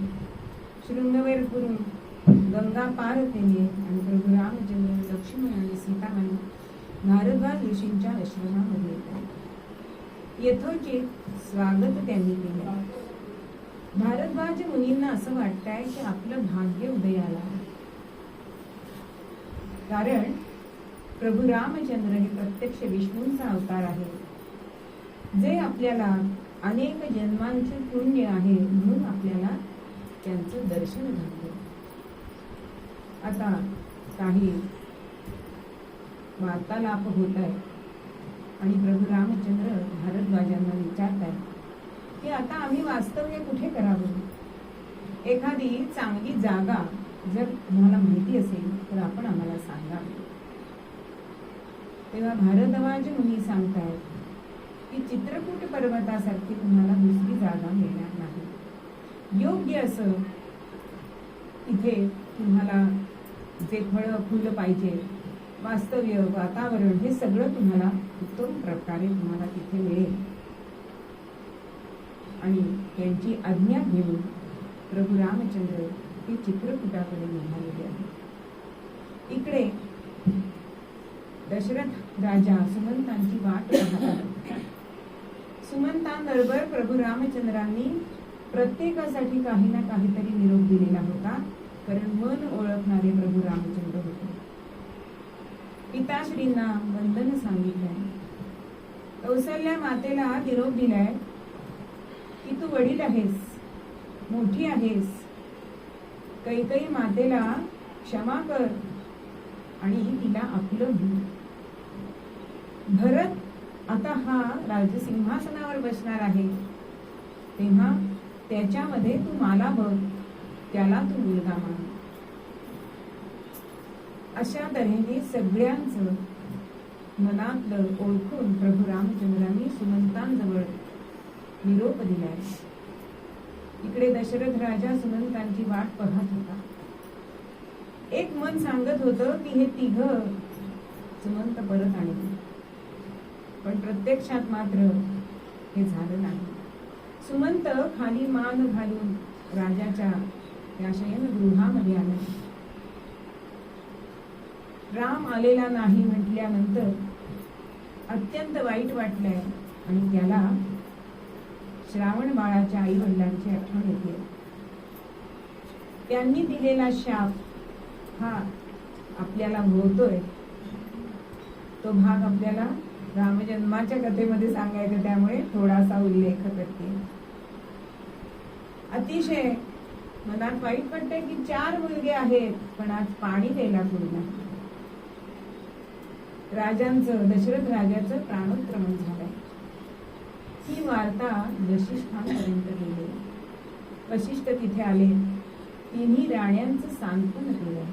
शृंगवेर करून गंगा पार केली आणि प्रभू रामचंद्र, लक्ष्मण आणि सीताराम भारद्वाज ऋषींच्या आश्रमामध्ये येतात. यथोचित स्वागत त्यांनी केले. भारद्वाज मुनींना असं वाटतंय की आपलं भाग्य उदयाला आहे. कारण प्रभू रामचंद्र हे प्रत्यक्ष विष्णूंचा अवतार आहे, जे आपल्याला अनेक जन्मांचे पुण्य आहे म्हणून आपल्याला त्यांचं दर्शन घडलं. आता काही वार्तालाप होत आहे. आणि प्रभू रामचंद्र भारद्वाजांना विचारतात की आता आम्ही वास्तव्य कुठे करावं? एखादी चांगली जागा जर तुम्हाला माहिती असेल तर आपण आम्हाला सांगा. तेव्हा भारद्वाज मुनी सांगतायत की चित्रकूट पर्वतासारखी तुम्हाला दुसरी जागा मिळणार नाही. योग्य असं तिथे तुम्हाला जे फळं फुलं पाहिजे, वास्तव्य वातावरण हे सगळं तुम्हाला उत्तम प्रकारे तुम्हाला तिथे मिळेल. आणि त्यांची आज्ञा घेऊन प्रभू रामचंद्र हे चित्रकूटाकडे निघालेले आहेत. इकडे दशरथ राजा सुमंतांची वाट पाहतात. सुमंतांबरोबर प्रभू रामचंद्रांनी प्रत्येकासाठी काही ना काहीतरी निरोप दिलेला होता, कारण मन ओळखणारे प्रभू रामचंद्र होते. पिताश्रींना वंदन सांगितलंय, कौसल्या मातेला निरोप दिलाय की तू वडील आहेस, मोठी आहेस. कैकेयी मातेला क्षमा कर आणि तिला आपलं घे. भरत आता हा राजसिंहासनावर बसणार आहे, तेव्हा त्याच्यामध्ये तू मला बघ, त्याला तू मुलगा मान. अशा तऱ्हेने सगळ्यांचं मनातलं ओळखून प्रभू रामचंद्रांनी सुमंतांजवळ निरोप दिलाय. इकडे दशरथ राजा सुमंतांची वाट पाहत होता. एक मन सांगत होतं की हे तिघ सुमंत परत आणले, पण प्रत्यक्षात मात्र हे झालं नाही. सुमंत खाली मान घालून राजाच्या या शयनगृहामध्ये आले. राम आलेला नाही म्हटल्यानंतर अत्यंत वाईट वाटलंय आणि त्याला श्रावण बाळाच्या आई वडिलांची आठवण येते. त्यांनी दिलेला शाप हा आपल्याला भोवतोय. तो भाग आपल्याला रामजन्माच्या कथेमध्ये सांगायचा, त्यामुळे थोडासा उल्लेख करते. अतिशय मनात वाईट वाटतंय की 4 मुलगे आहेत, पण आज पाणी द्यायला कोणी नाही. राजांचं, दशरथ राजाचं प्राणोत्क्रमण झालंय. ही वार्ता वशिष्ठांपर्यंत गेली. वशिष्ठ तिथे आले, तिन्ही राण्यांचं सांत्वन केलं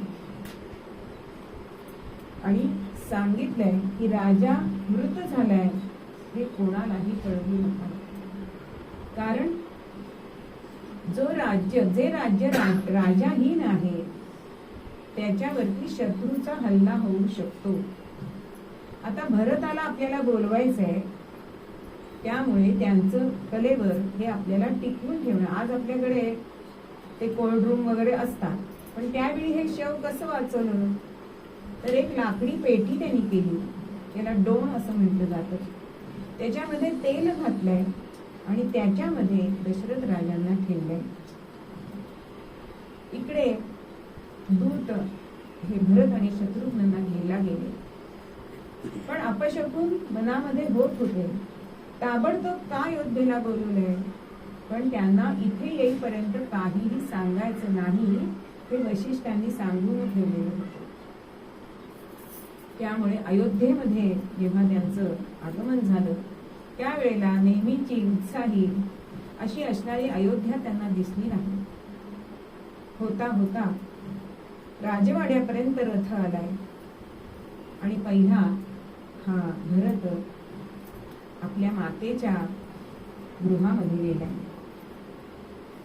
आणि सांगितलंय की राजा मृत झालाय, हे कोणालाही कळवू नका. कारण जे राज्य राजाहीन आहे त्याच्यावरती शत्रूचा हल्ला होऊ शकतो. आता भरताला आपल्याला बोलवायचंय, त्यामुळे त्यांचं कलेवर हे आपल्याला टिकवून ठेवणं. आज आपल्याकडे ते कोल्ड रूम वगैरे असतात, पण त्यावेळी हे शव कसं वाचवलं तर एक लाकडी पेटी त्यांनी केली, त्याला डोण असं म्हटलं जातं. त्याच्यामध्ये तेल घातलंय आणि त्याच्यामध्ये दशरथ राजांना ठेवलंय. इकडे दूत हे भरत आणि शत्रुघ्नांना घ्यायला गेले, पण अपशकुन मनामध्ये होत होते, ताबडतोब का योद्धेला बोलवलंय. पण त्यांना इथे येईपर्यंत काहीही सांगायचं नाही, हे वशिष्ठांनी सांगून ठेवलेलं होतं. त्यामुळे अयोध्येमध्ये जेव्हा त्यांचं आगमन झालं, त्यावेळेला नेहमीची उत्साही अशी असणारी अयोध्या त्यांना दिसली नाही. होता होता राजवाड्यापर्यंत रथ आलाय आणि पहिला हा भरत आपल्या मातेच्या गृहामध्ये गेलाय.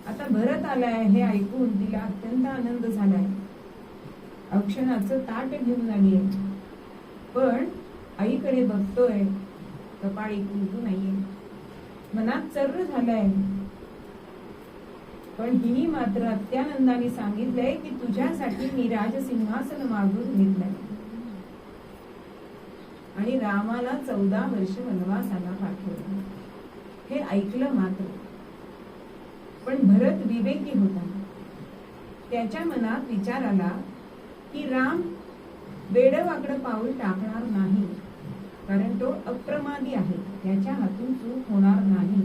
आता भरत आलाय हे ऐकून तिला अत्यंत आनंद झालाय. औक्षणाचं ताट घेऊन आली, पण आईकडे बघतोय, कपाळी कुंकू नाहीये. मनात चर्र झालाय, पण हिनी मात्र अत्यानंदाने सांगितलंय की तुझ्यासाठी मी राजसिंहासन मागून घेतलंय आणि रामाला 14 वर्ष वनवासाला पाठवलं. हे ऐकलं मात्र, पण भरत विवेकी होता. त्याच्या मनात विचार आला की राम वेडवाकडं पाऊल टाकणार नाही, कारण तो अप्रमादी आहे, त्याच्या हातून चूक होणार नाही.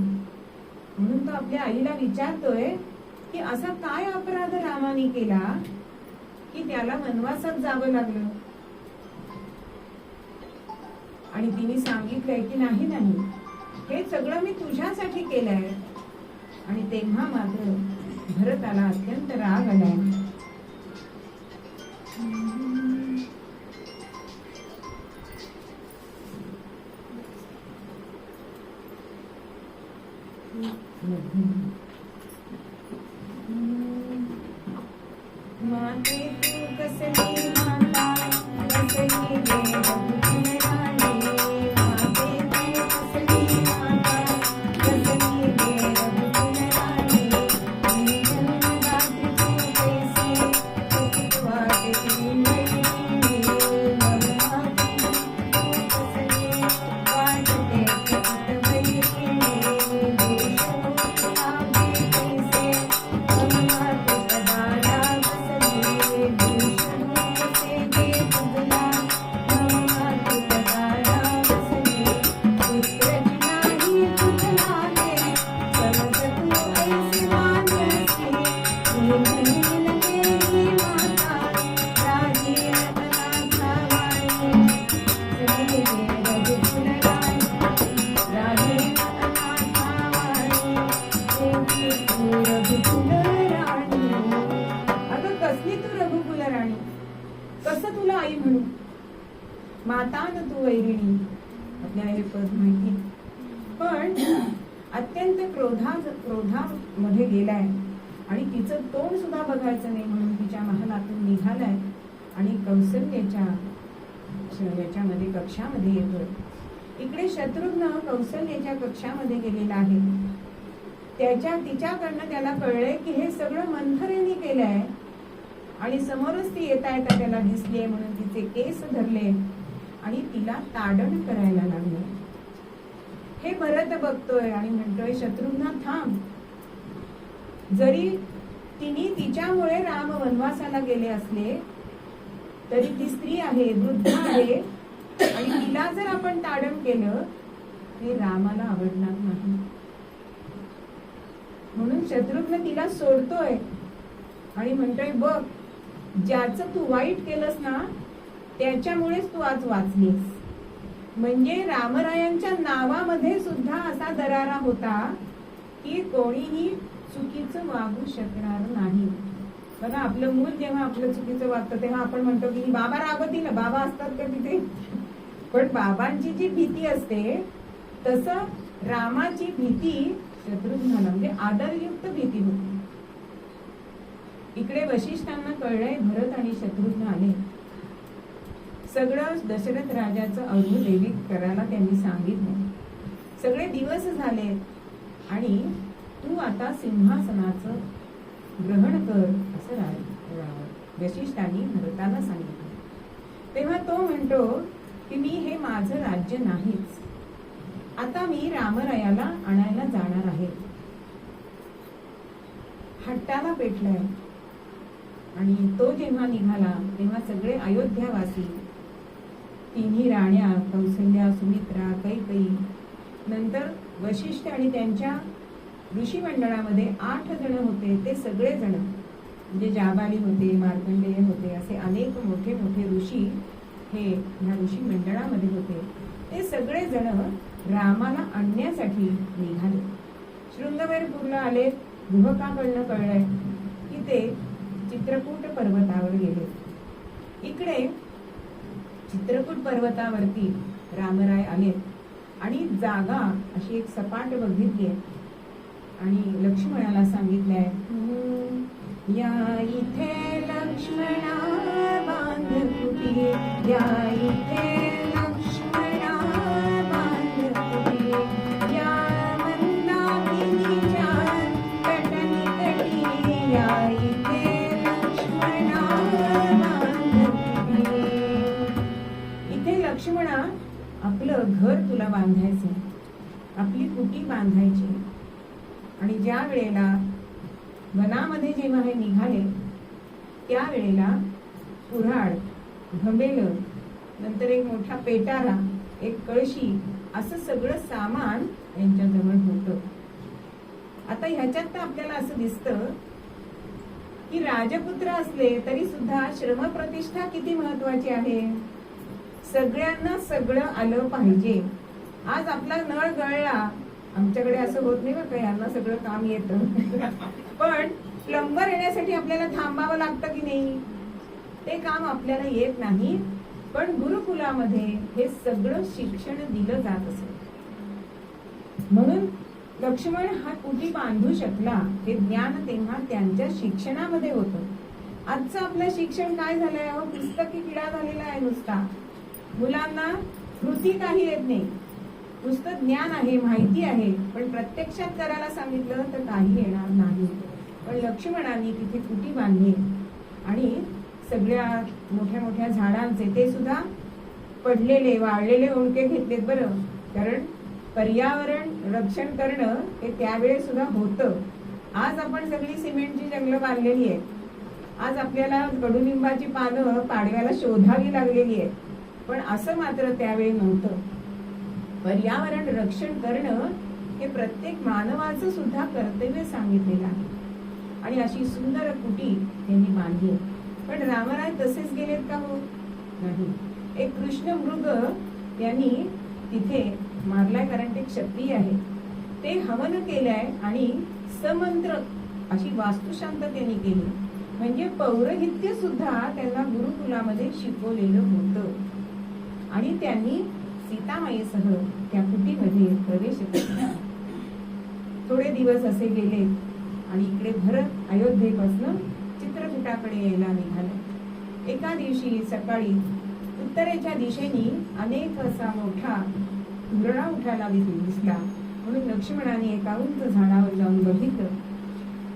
म्हणून तो आपल्या आईला विचारतोय की असा काय अपराध रामाने केला की त्याला वनवासात जावं लागलं. आणि तिने सांगितलंय की नाही नाही, हे सगळं मी तुझ्यासाठी केलंय. आणि तेव्हा मात्र भरताला अत्यंत राग आलाय. माते तू कसली माता कसली रे रघुकुलराणी, माते तू कसली माता कसली रे रघुकुलराणी, जन्मदात्री तू कैसी तुझी वाटती वैरिणी, नवमाती तू कसली वाटते तुझी वैरिणी, दोषो लागे कैसे नवमाती पदाला बसली, दोषो कसे गे तुझला नवमाती पदाला बसली, पुत्रजी नाही तुझला गे समज तू कैसी मानसी, तू म्हणील देवी माता राजी अनाथावाणी, सगळे रघुकुलराणी राजे अनाथावाणी, देवी तू रघुकुलराणी. अगं कसली तू रघुकुलराणी, कसं तुला आई म्हणू, माता न तू वैरिणी. आपल्याला हे पद माहिती, पण अत्यंत क्रोधामध्ये गेलाय आणि तिचं तोंड सुद्धा बघायचं नाही म्हणून तिच्या महालातून निघालाय आणि कौसल्याच्या याच्यामध्ये कक्षामध्ये येतोय. इकडे शत्रुघ्न कौसल्याच्या कक्षामध्ये गेलेला आहे. तिच्याकडनं त्याला कळलंय की हे सगळं मंथरेने केलंय आणि समोरच ती येता येता त्याला दिसलीये म्हणून तिचे केस धरले आणि तिला ताडण करायला लागले. हे भरत बघतोय आणि म्हणतोय शत्रुघ्न थांब, जरी तिने तिच्यामुळे राम वनवासाला गेले असले तरी ती स्त्री आहे, वृद्ध आहे आणि तिला जर आपण ताडण केलं ते रामाला आवडणार नाही. म्हणून शत्रुघ्न तिला सोडतोय आणि म्हणतोय बघ, ज्याचं तू वाईट केलंस ना त्याच्यामुळेच तू आज वाचलीस. म्हणजे रामरायांच्या नावामध्ये सुद्धा असा दरारा होता की कोणीही चुकीचं वागू शकणार नाही. बघा, आपलं मूल जेव्हा आपलं चुकीचं वागतं तेव्हा आपण म्हणतो की बाबा रागवतील, बाबा असतात का तिथे, पण बाबांची जी भीती असते तसं रामाची भीती शत्रुघ्नाला म्हणजे आदरयुक्त भीती होती. इकडे वशिष्ठांना कळलंय भरत आणि शत्रुघ्न आले. सगळं दशरथ राजाचं अवधूदेविक करायला त्यांनी सांगितलं. सगळे दिवस झाले आणि तू आता सिंहासनाचं ग्रहण कर असं वशिष्ठांनी भरताला सांगितलं. तेव्हा तो म्हणतो की मी हे माझं राज्य नाहीच, आता मी रामरायाला आणायला जाणार आहे. हट्टाला पेटलाय आणि तो जेव्हा निघाला तेव्हा सगळे अयोध्यावासी, तिन्ही राण्या कौसल्या, सुमित्रा, कैकेयी, नंतर वशिष्ठ आणि त्यांच्या ऋषी मंडळामध्ये 8 जण होते. ते सगळे जण म्हणजे जाबाली होते, मार्कंडेय होते, असे अनेक मोठे मोठे ऋषी हे ह्या ऋषी मंडळामध्ये होते. ते सगळे जण रामाला आणण्यासाठी निघाले. शृंगवेरपूरला आले. गुहकाकडनं कळलंय की ते चित्रकूट पर्वतावर गेले. इकडे चित्रकूट पर्वतावरती रामराय आले आणि जागा अशी एक सपाट बघितली आणि लक्ष्मणाला सांगितलंय, या इथे लक्ष्मणा बांध कुटी, या इथे लक्ष्मणा बांध कुटी, या मंदाकिनीच्या तटनी तटी, या इथे लक्ष्मणा बांध कुटी. इथे लक्ष्मणा आपलं घर तुला बांधायचं, आपली कुटी बांधायची. आणि ज्या वेळेला वनामध्ये जेव्हा हे निघाले त्यावेळेला कुऱ्हाड, घमेलं, नंतर एक मोठा पेटारा, एक कळशी, असं सगळं सामान यांच्याजवळ होतं. आता ह्याच्यात तर आपल्याला असं दिसतं की राजपुत्र असले तरी सुद्धा श्रमप्रतिष्ठा किती महत्वाची आहे. सगळ्यांना सगळं आलं पाहिजे. आज आपला नळ गळला, आमच्याकडे असं होत नाही बरं का, यांना सगळं काम येतं पण प्लंबर येण्यासाठी आपल्याला थांबावं लागतं की नाही, ते काम आपल्याला येत नाही. पण गुरुकुलामध्ये हे सगळं शिक्षण दिलं जात असे. म्हणून लक्ष्मण हा कुटी बांधू शकला, हे ज्ञान तेव्हा त्यांच्या शिक्षणामध्ये होतं. आजचं आपलं शिक्षण काय झालंय, पुस्तकी किडा झालेला आहे नुसता. मुलांना कृती काही येत नाही, नुसतं ज्ञान आहे, माहिती आहे, पण प्रत्यक्षात करायला सांगितलं तर काही येणार नाही. पण लक्ष्मणांनी तिथे कुटी बांधली आणि सगळ्या मोठ्या मोठ्या झाडांचे, ते सुद्धा पडलेले वाळलेले ओंडके घेतलेत बरं, कारण पर्यावरण रक्षण करणं हे त्यावेळेस सुद्धा होतं. आज आपण सगळी सिमेंटची जंगलं बांधलेली आहेत. आज आपल्याला कडुलिंबाची पानं पाडव्याला शोधावी लागलेली आहेत, पण असं मात्र त्यावेळी नव्हतं. पर्यावरण रक्षण करणं हे प्रत्येक मानवाचं सुद्धा कर्तव्य सांगितलेलं आहे. आणि अशी सुंदर कुटी त्यांनी बांधली. पण रामराय तसेच गेलेत का, हो नाही. एक कृष्ण मृग यांनी तिथे मारलाय, कारण ते क्षत्रिय आहे. ते हवन केलंय आणि समंत्र अशी वास्तुशांत त्यांनी केली. म्हणजे पौरोहित्य सुद्धा त्यांना गुरुकुलामध्ये शिकवलेलं होतं. आणि त्यांनी सीतामाईसह त्या कुटीमध्ये प्रवेश केला. थोडे दिवस असे गेले आणि इकडे भरत अयोध्येपासून चित्रकूटाकडे यायला निघाले. एका दिवशी सकाळी उत्तरेच्या दिशेने अनेक असा मोठा धुरळा उठायला दिसला. म्हणून लक्ष्मणाने एका उंच झाडावर जाऊन बघितलं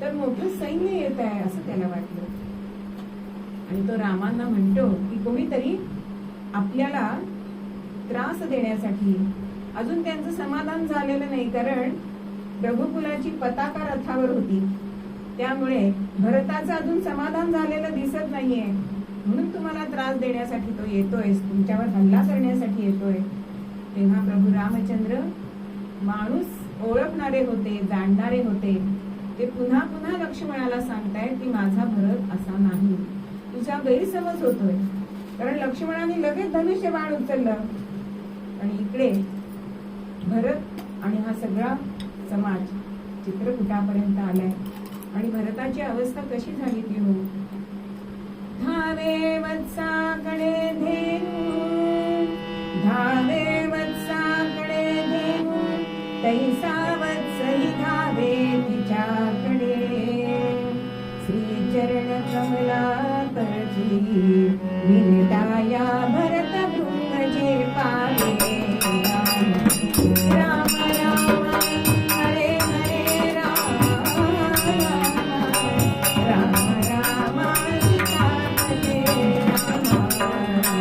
तर मोठं सैन्य येत आहे असं त्याला वाटलं. आणि तो रामांना म्हणतो की कोणीतरी आपल्याला त्रास देण्यासाठी, अजून त्यांचं समाधान झालेलं नाही, कारण रघुकुलाची पताका रथावर होती, त्यामुळे भरताचं अजून समाधान झालेलं दिसत नाहीये. म्हणून तुम्हाला त्रास देण्यासाठी तो येतोय, तुमच्यावर हल्ला करण्यासाठी येतोय. तेव्हा प्रभू रामचंद्र माणूस ओळखणारे होते, जाणणारे होते. ते पुन्हा पुन्हा लक्ष्मणाला सांगतायत की माझा भरत असा नाही, तुझा गैरसमज होतोय. कारण लक्ष्मणाने लगेच धनुष्य बाण उचललं. आणि इकडे भरत आणि हा सगळा समाज चित्रकूटापर्यंत आलाय. आणि भरताची अवस्था कशी झाली ती, हो, धावे वत्साकडे धेनु, धावे वत्साकडे धेनु, तैसा वत्सही धावे तिच्याकडे. श्री चरण कमला करची विरटाया भरत भृंग जे पावे. राम राम हरे हरे राम, राम राम सीता हरे राम, राम राम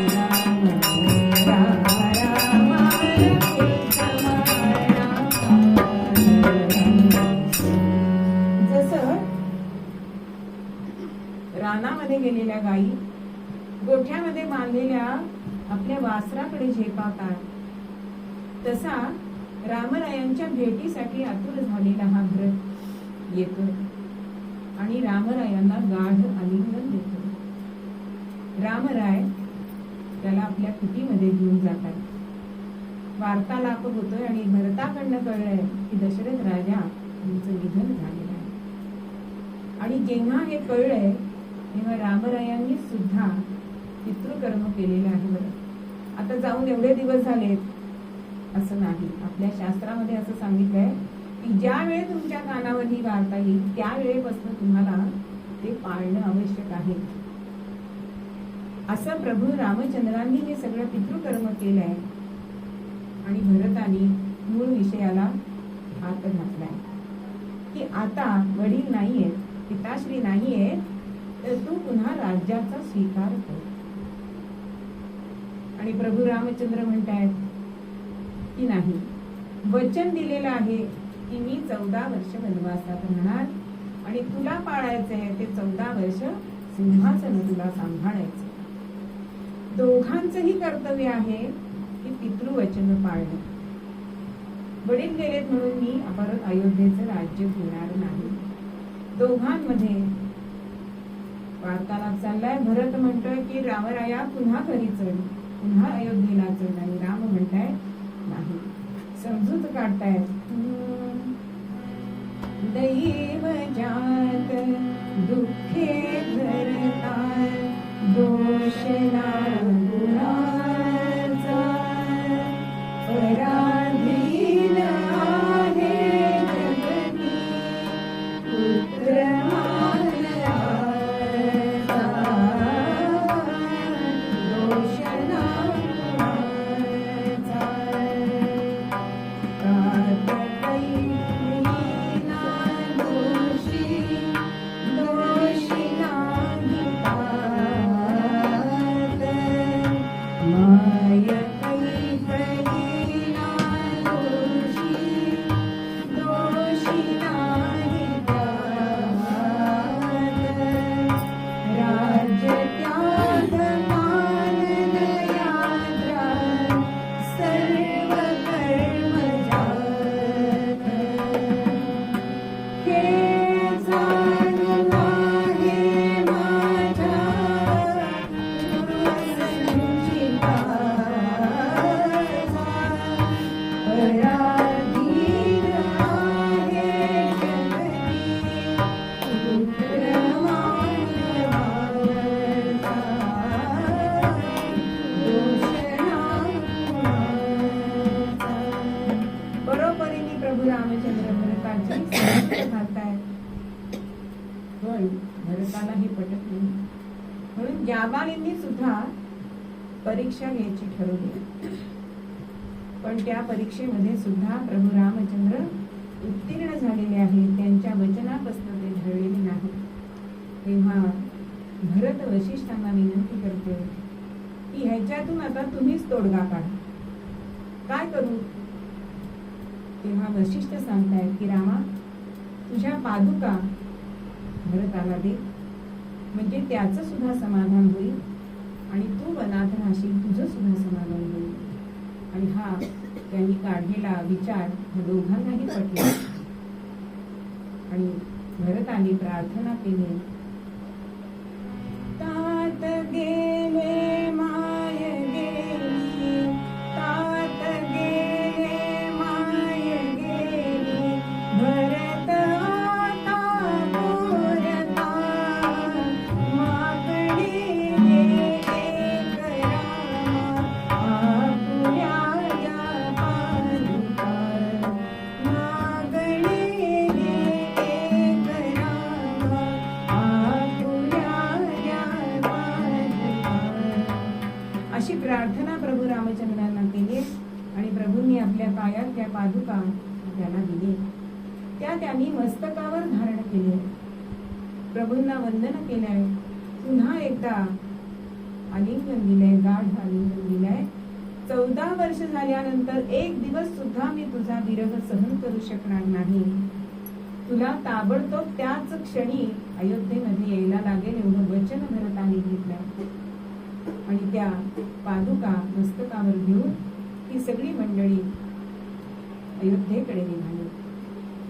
जसं रानामध्ये गेलेल्या गायी गोठ्यामध्ये बांधलेल्या आपल्या वासराकडे झेपावतात, तसा रामरायांच्या भेटीसाठी आतुर झालेला हा भरत येतो आणि रामरायांना गाढ आलिंगन देतो. रामराय त्याला आपल्या कुटीमध्ये घेऊन जातात. वार्तालाप होतोय आणि भरताकडनं कळलंय की दशरथ राजा यांचं निधन झालेलं आहे. आणि जेव्हा हे कळलंय तेव्हा रामरायांनी सुद्धा पितृकर्म केलेलं आहे. बरं, आता जाऊन एवढे दिवस झालेत असं नाही. आपल्या शास्त्रामध्ये असं सांगितलंय की ज्या वेळी तुमच्या कानावर ही वार्ता येईल त्यावेळेपासून तुम्हाला ते पाळणं आवश्यक आहे. असं प्रभू रामचंद्रांनी हे सगळं पितृकर्म केलंय. आणि भरतानी मूळ विषयाला हात घातलाय की आता वडील नाहीये, पिताश्री नाहीये, तर तू पुन्हा राज्याचा स्वीकार कर. आणि प्रभू रामचंद्र म्हणतायत की नाही, वचन दिलेलं आहे की मी 14 वर्ष वनवासात राहणार आणि तुला पाळायचंय ते 14 वर्ष सिंहासन तुला सांभाळायचं. दोघांचंही कर्तव्य आहे की पितृवचन पाळणं. वडील गेलेत म्हणून मी परत अयोध्येचं राज्य घेणार नाही. दोघांमध्ये वार्तालाप चाललाय. भरत म्हणतोय की रामराया पुन्हा घरी चल, पुन्हा अयोध्येला चल. आणि राम म्हणताय नाही, समजूत काढतायत. दैव जात दुःखे धरता दोष ना गुणाचा, पराधीन आहे जगती पुत्र मानवाचा, दोष ना गुणाचा. पण भरताला हे पटत नाही. म्हणून जाबालींनी सुद्धा परीक्षा घ्यायची ठरवली. पण त्या परीक्षेमध्ये सुद्धा प्रभू रामचंद्र उत्तीर्ण झालेले आहेत. त्यांच्या वचनापासून ते ढळलेले नाही. तेव्हा भरत वशिष्ठांना विनंती करते की ह्याच्यातून आता तुम्हीच तोडगा काढा, काय करू. तेव्हा वशिष्ठ सांगतायत की रामा, तुझ्या पादुका भरताला दे, म्हणजे त्याचं सुद्धा समाधान होईल आणि तू वनात राहशील, तुझं सुद्धा समाधान होईल. आणि हा त्यांनी काढलेला विचार दोघांनाही पटला. आणि भरताने प्रार्थना केली, तात गेले माय गेली, तात गेले माय गेली, भरत आता बोलता, मागणी एक रामा, आपुल्या या पादुका, मागणी एक रामा, आपुल्या या पादुका. अशी प्रार्थना प्रभू रामचंद्रांना केली. आणि प्रभूंनी आपल्या पायात त्या पादुका त्याला दिली. त्या त्यांनी मस्तकावर धारण केले. प्रभूंना वंदन केलंय. पुन्हा एकदा आलिंगन दिलंय, गाढ आलिंगन दिलंय. 14 वर्ष झाल्यानंतर एक दिवस सुद्धा मी तुझा विरह सहन करू शकणार नाही. तुला ताबडतोब त्याच क्षणी अयोध्येमध्ये यायला लागेल एवढं वचन भरताने घेतलं. आणि त्या पादुका मस्तकावर घेऊन ही सगळी मंडळी अयोध्येकडे निघाली.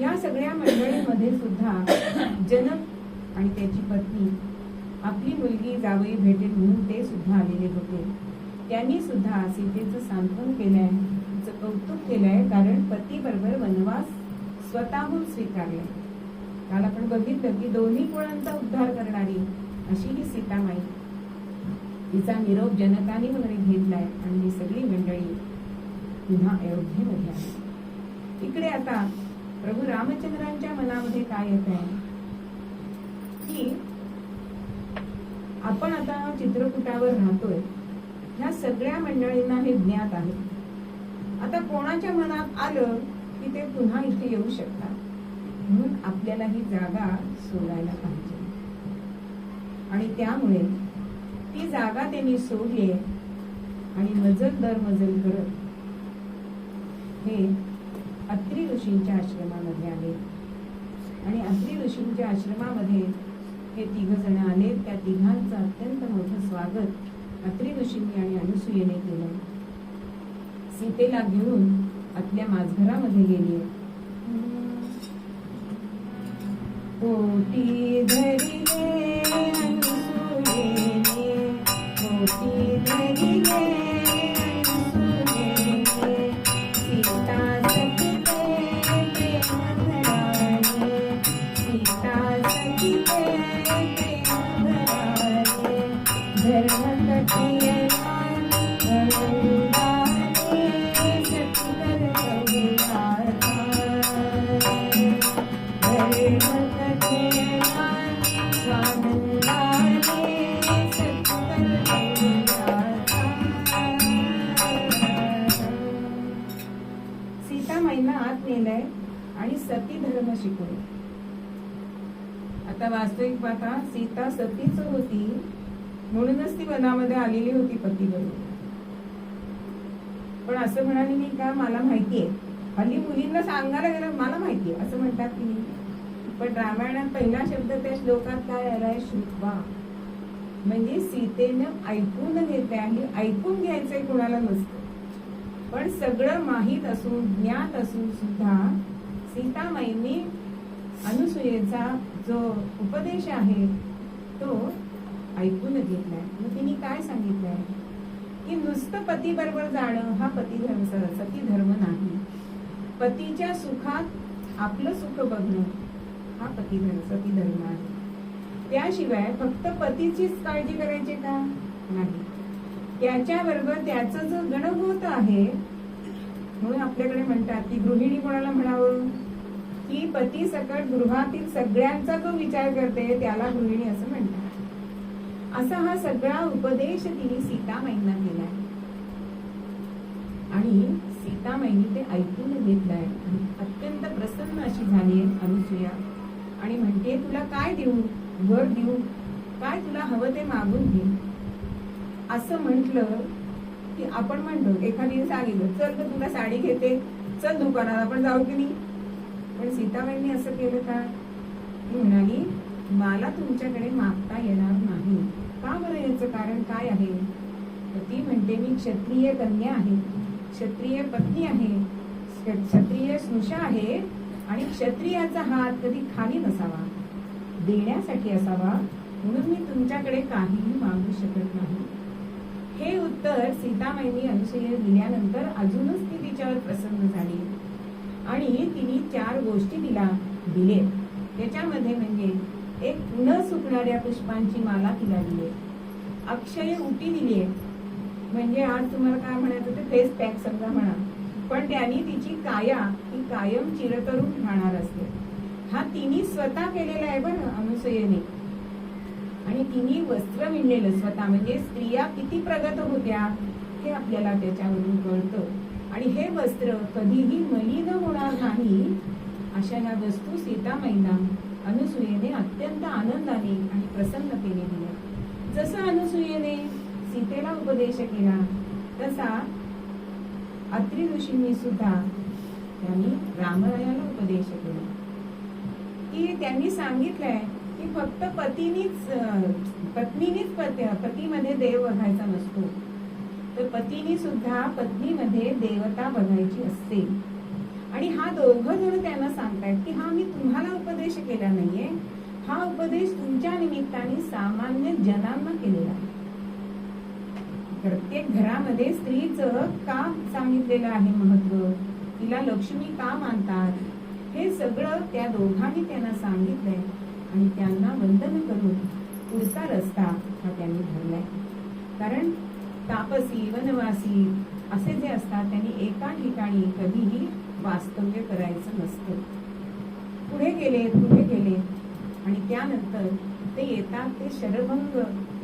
या सगळ्या मंडळीमध्ये सुद्धा जनक आणि त्याची पत्नी आपली मुलगी जावई भेटेल म्हणून ते सुद्धा आलेले होते. त्यांनी सुद्धा सीतेचं सांत्वन केलंय, तिचं कौतुक केलंय. कारण पती बरोबर वनवास स्वतःहून स्वीकारले. काल आपण बघितलं की दोन्ही कुळांचा उद्धार करणारी अशी ही सीतामाई, तिचा निरोप जनकाने वगैरे घेतलाय. आणि ही सगळी मंडळी पुन्हा अयोध्येमध्ये आली. इकडे आता प्रभू रामचंद्रांच्या मनामध्ये काय येत आहे की आपण आता चित्रकूटावर राहतोय, ह्या सगळ्या मंडळींना हे ज्ञात आहे. आता कोणाच्या मनात आलं की ते पुन्हा इथे येऊ शकतात, म्हणून आपल्याला ही जागा सोडायला पाहिजे. आणि त्यामुळे ती जागा त्यांनी सोडली आणि मजल दर मजल करत हे अत्री ऋषींच्या आश्रमामध्ये आले. आणि अत्री ऋषींच्या आश्रमामध्ये हे 3 जण आले. त्या तिघांचं अत्यंत मोठं स्वागत अत्री ऋषींनी आणि अनुसूयेने केलं. सीतेला घेऊन आपल्या माझघरामध्ये गेली. पोटी धरिले अनुसूयेने, पोटी धरिले सीतामाईंना आत नेलंय आणि सती धर्म शिकवलं. आता वास्तविक पाहता सीता सतीच होती म्हणूनच ती वनामध्ये आलेली होती पती बरोबर. पण असं म्हणाली नाही का मला माहितीये, हल्ली मुलींना सांगायला गेलं मला माहितीये असं म्हणतात की नाही. पण रामायणात पहिला शब्द त्या श्लोकात काय आलाय, श्रुत्वा. म्हणजे सीतेनं ऐकून घेतलंय आणि ऐकून घ्यायचंय कोणाला नसतं. पण सगळं माहीत असून ज्ञात असून सुद्धा सीतामाईंनी अनुसूयेचा जो उपदेश आहे तो ऐकून घेतलाय. मग तिने काय सांगितलंय की नुसतं पती बरोबर जाणं हा पतिधर्म सती धर्म नाही. पतीच्या सुखात आपलं सुख बघणं हा पतिधर्म सती धर्म आहे. त्याशिवाय फक्त पतीचीच काळजी करायची का नाही, त्याच्याबरोबर त्याचं जो गणभूत आहे. म्हणून आपल्याकडे म्हणतात की गृहिणी कोणाला म्हणावं की पती सकट गृहातील सगळ्यांचा जो विचार करते त्याला गृहिणी असं म्हणतात. असा हा सगळा उपदेश तिने सीतामाईंना केलाय आणि सीतामाईंनी ते ऐकून घेतलंय आणि अत्यंत प्रसन्न अशी झाली अनुसूया आणि म्हणते तुला काय देऊ, वर देऊ, काय तुला हवं ते मागून घे. असं म्हटलं की आपण म्हणतो एखादी सांगितलं चल तर तुला साडी घेते, चल दुकानात आपण जाऊ की नाही. पण सीताबाईंनी असं केलं का, ती म्हणाली मला तुमच्याकडे मागता येणार नाही. का बरं, याचं कारण काय आहे. तर ती म्हणते मी क्षत्रिय कन्या आहे, क्षत्रिय पत्नी आहे, क्षत्रिय स्नुषा आहे आणि क्षत्रियाचा हात कधी खाली नसावा, देण्यासाठी असावा, म्हणून मी तुमच्याकडे काहीही मागू शकत नाही. हे उत्तर सीतामाईंनी अनुसूयेला दिल्यानंतर अजूनच ती तिच्यावर प्रसन्न झाली आणि तिने 4 गोष्टी तिला दिले. त्याच्यामध्ये म्हणजे एक न सुकणाऱ्या पुष्पांची माला तिला दिली, अक्षय उटी दिली. म्हणजे आज तुम्हाला काय म्हणायचं ते फेस पॅक समजा म्हणा, पण त्यांनी तिची काया ही कायम चिरतरुण राहणार असते. हा तिने स्वतः केलेला आहे बरं अनुसूयेने. आणि तिने वस्त्र विणलेलं स्वतः, म्हणजे स्त्रिया किती प्रगत होत्या हे आपल्याला त्याच्यावरून कळतं. आणि हे वस्त्र कधीही मलिन होणार नाही अशा या वस्तू सीतामाईंना अनुसूयेने अत्यंत आनंदाने आणि प्रसन्नतेने दिल्या. जसं अनुसूयेने सीतेला उपदेश केला तसा अत्रि ऋषींनी सुद्धा त्यांनी रामरायाला उपदेश केला. की त्यांनी सांगितलंय की फक्त पत्नीनीच पतीमध्ये देव बघायचा नसतो, तर पतीनी सुद्धा पत्नीमध्ये देवता बघायची असते. आणि हा दोघं जण त्यांना सांगतायत की हा मी तुम्हाला उपदेश केला नाहीये, हा उपदेश तुमच्या निमित्ताने सामान्य जनांना केलेला आहे. प्रत्येक घरामध्ये स्त्रीचं का सांगितलेलं आहे महत्व, तिला लक्ष्मी का मानतात, हे सगळं त्या दोघांनी त्यांना सांगितलंय आणि त्यांना वंदन करून पुढचा रस्ता हा त्यांनी धरलाय. कारण तापसी वनवासी असे जे असतात त्यांनी एका ठिकाणी कधीही वास्तव्य करायचं नसतं. पुढे गेले आणि त्यानंतर ते येतात ते शरभंग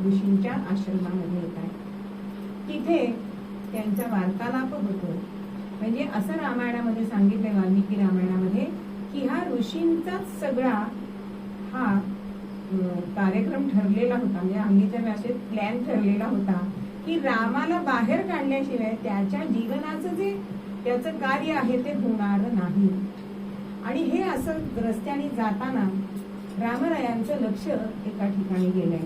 ऋषींच्या आश्रमामध्ये येतात. तिथे त्यांचा वार्तालाप होतो. म्हणजे असं रामायणामध्ये सांगितलंय, वाल्मिकी रामायणामध्ये, की हा ऋषींचाच सगळा हा कार्यक्रम ठरलेला होता. म्हणजे हल्लीच्या भाषेत प्लॅन ठरलेला होता की रामाला बाहेर काढल्याशिवाय त्याच्या जीवनाचं जे त्याचं कार्य आहे ते होणार नाही. आणि हे असं रस्त्याने जाताना रामरायांचं लक्ष एका ठिकाणी गेलंय.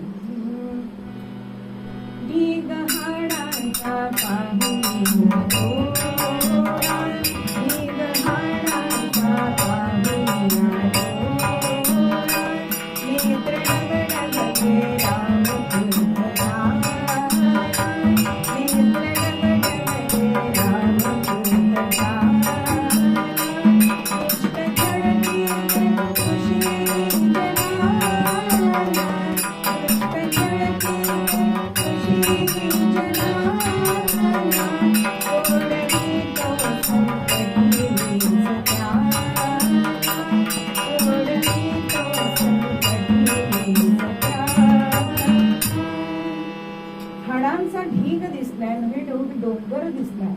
हाड दिसलाय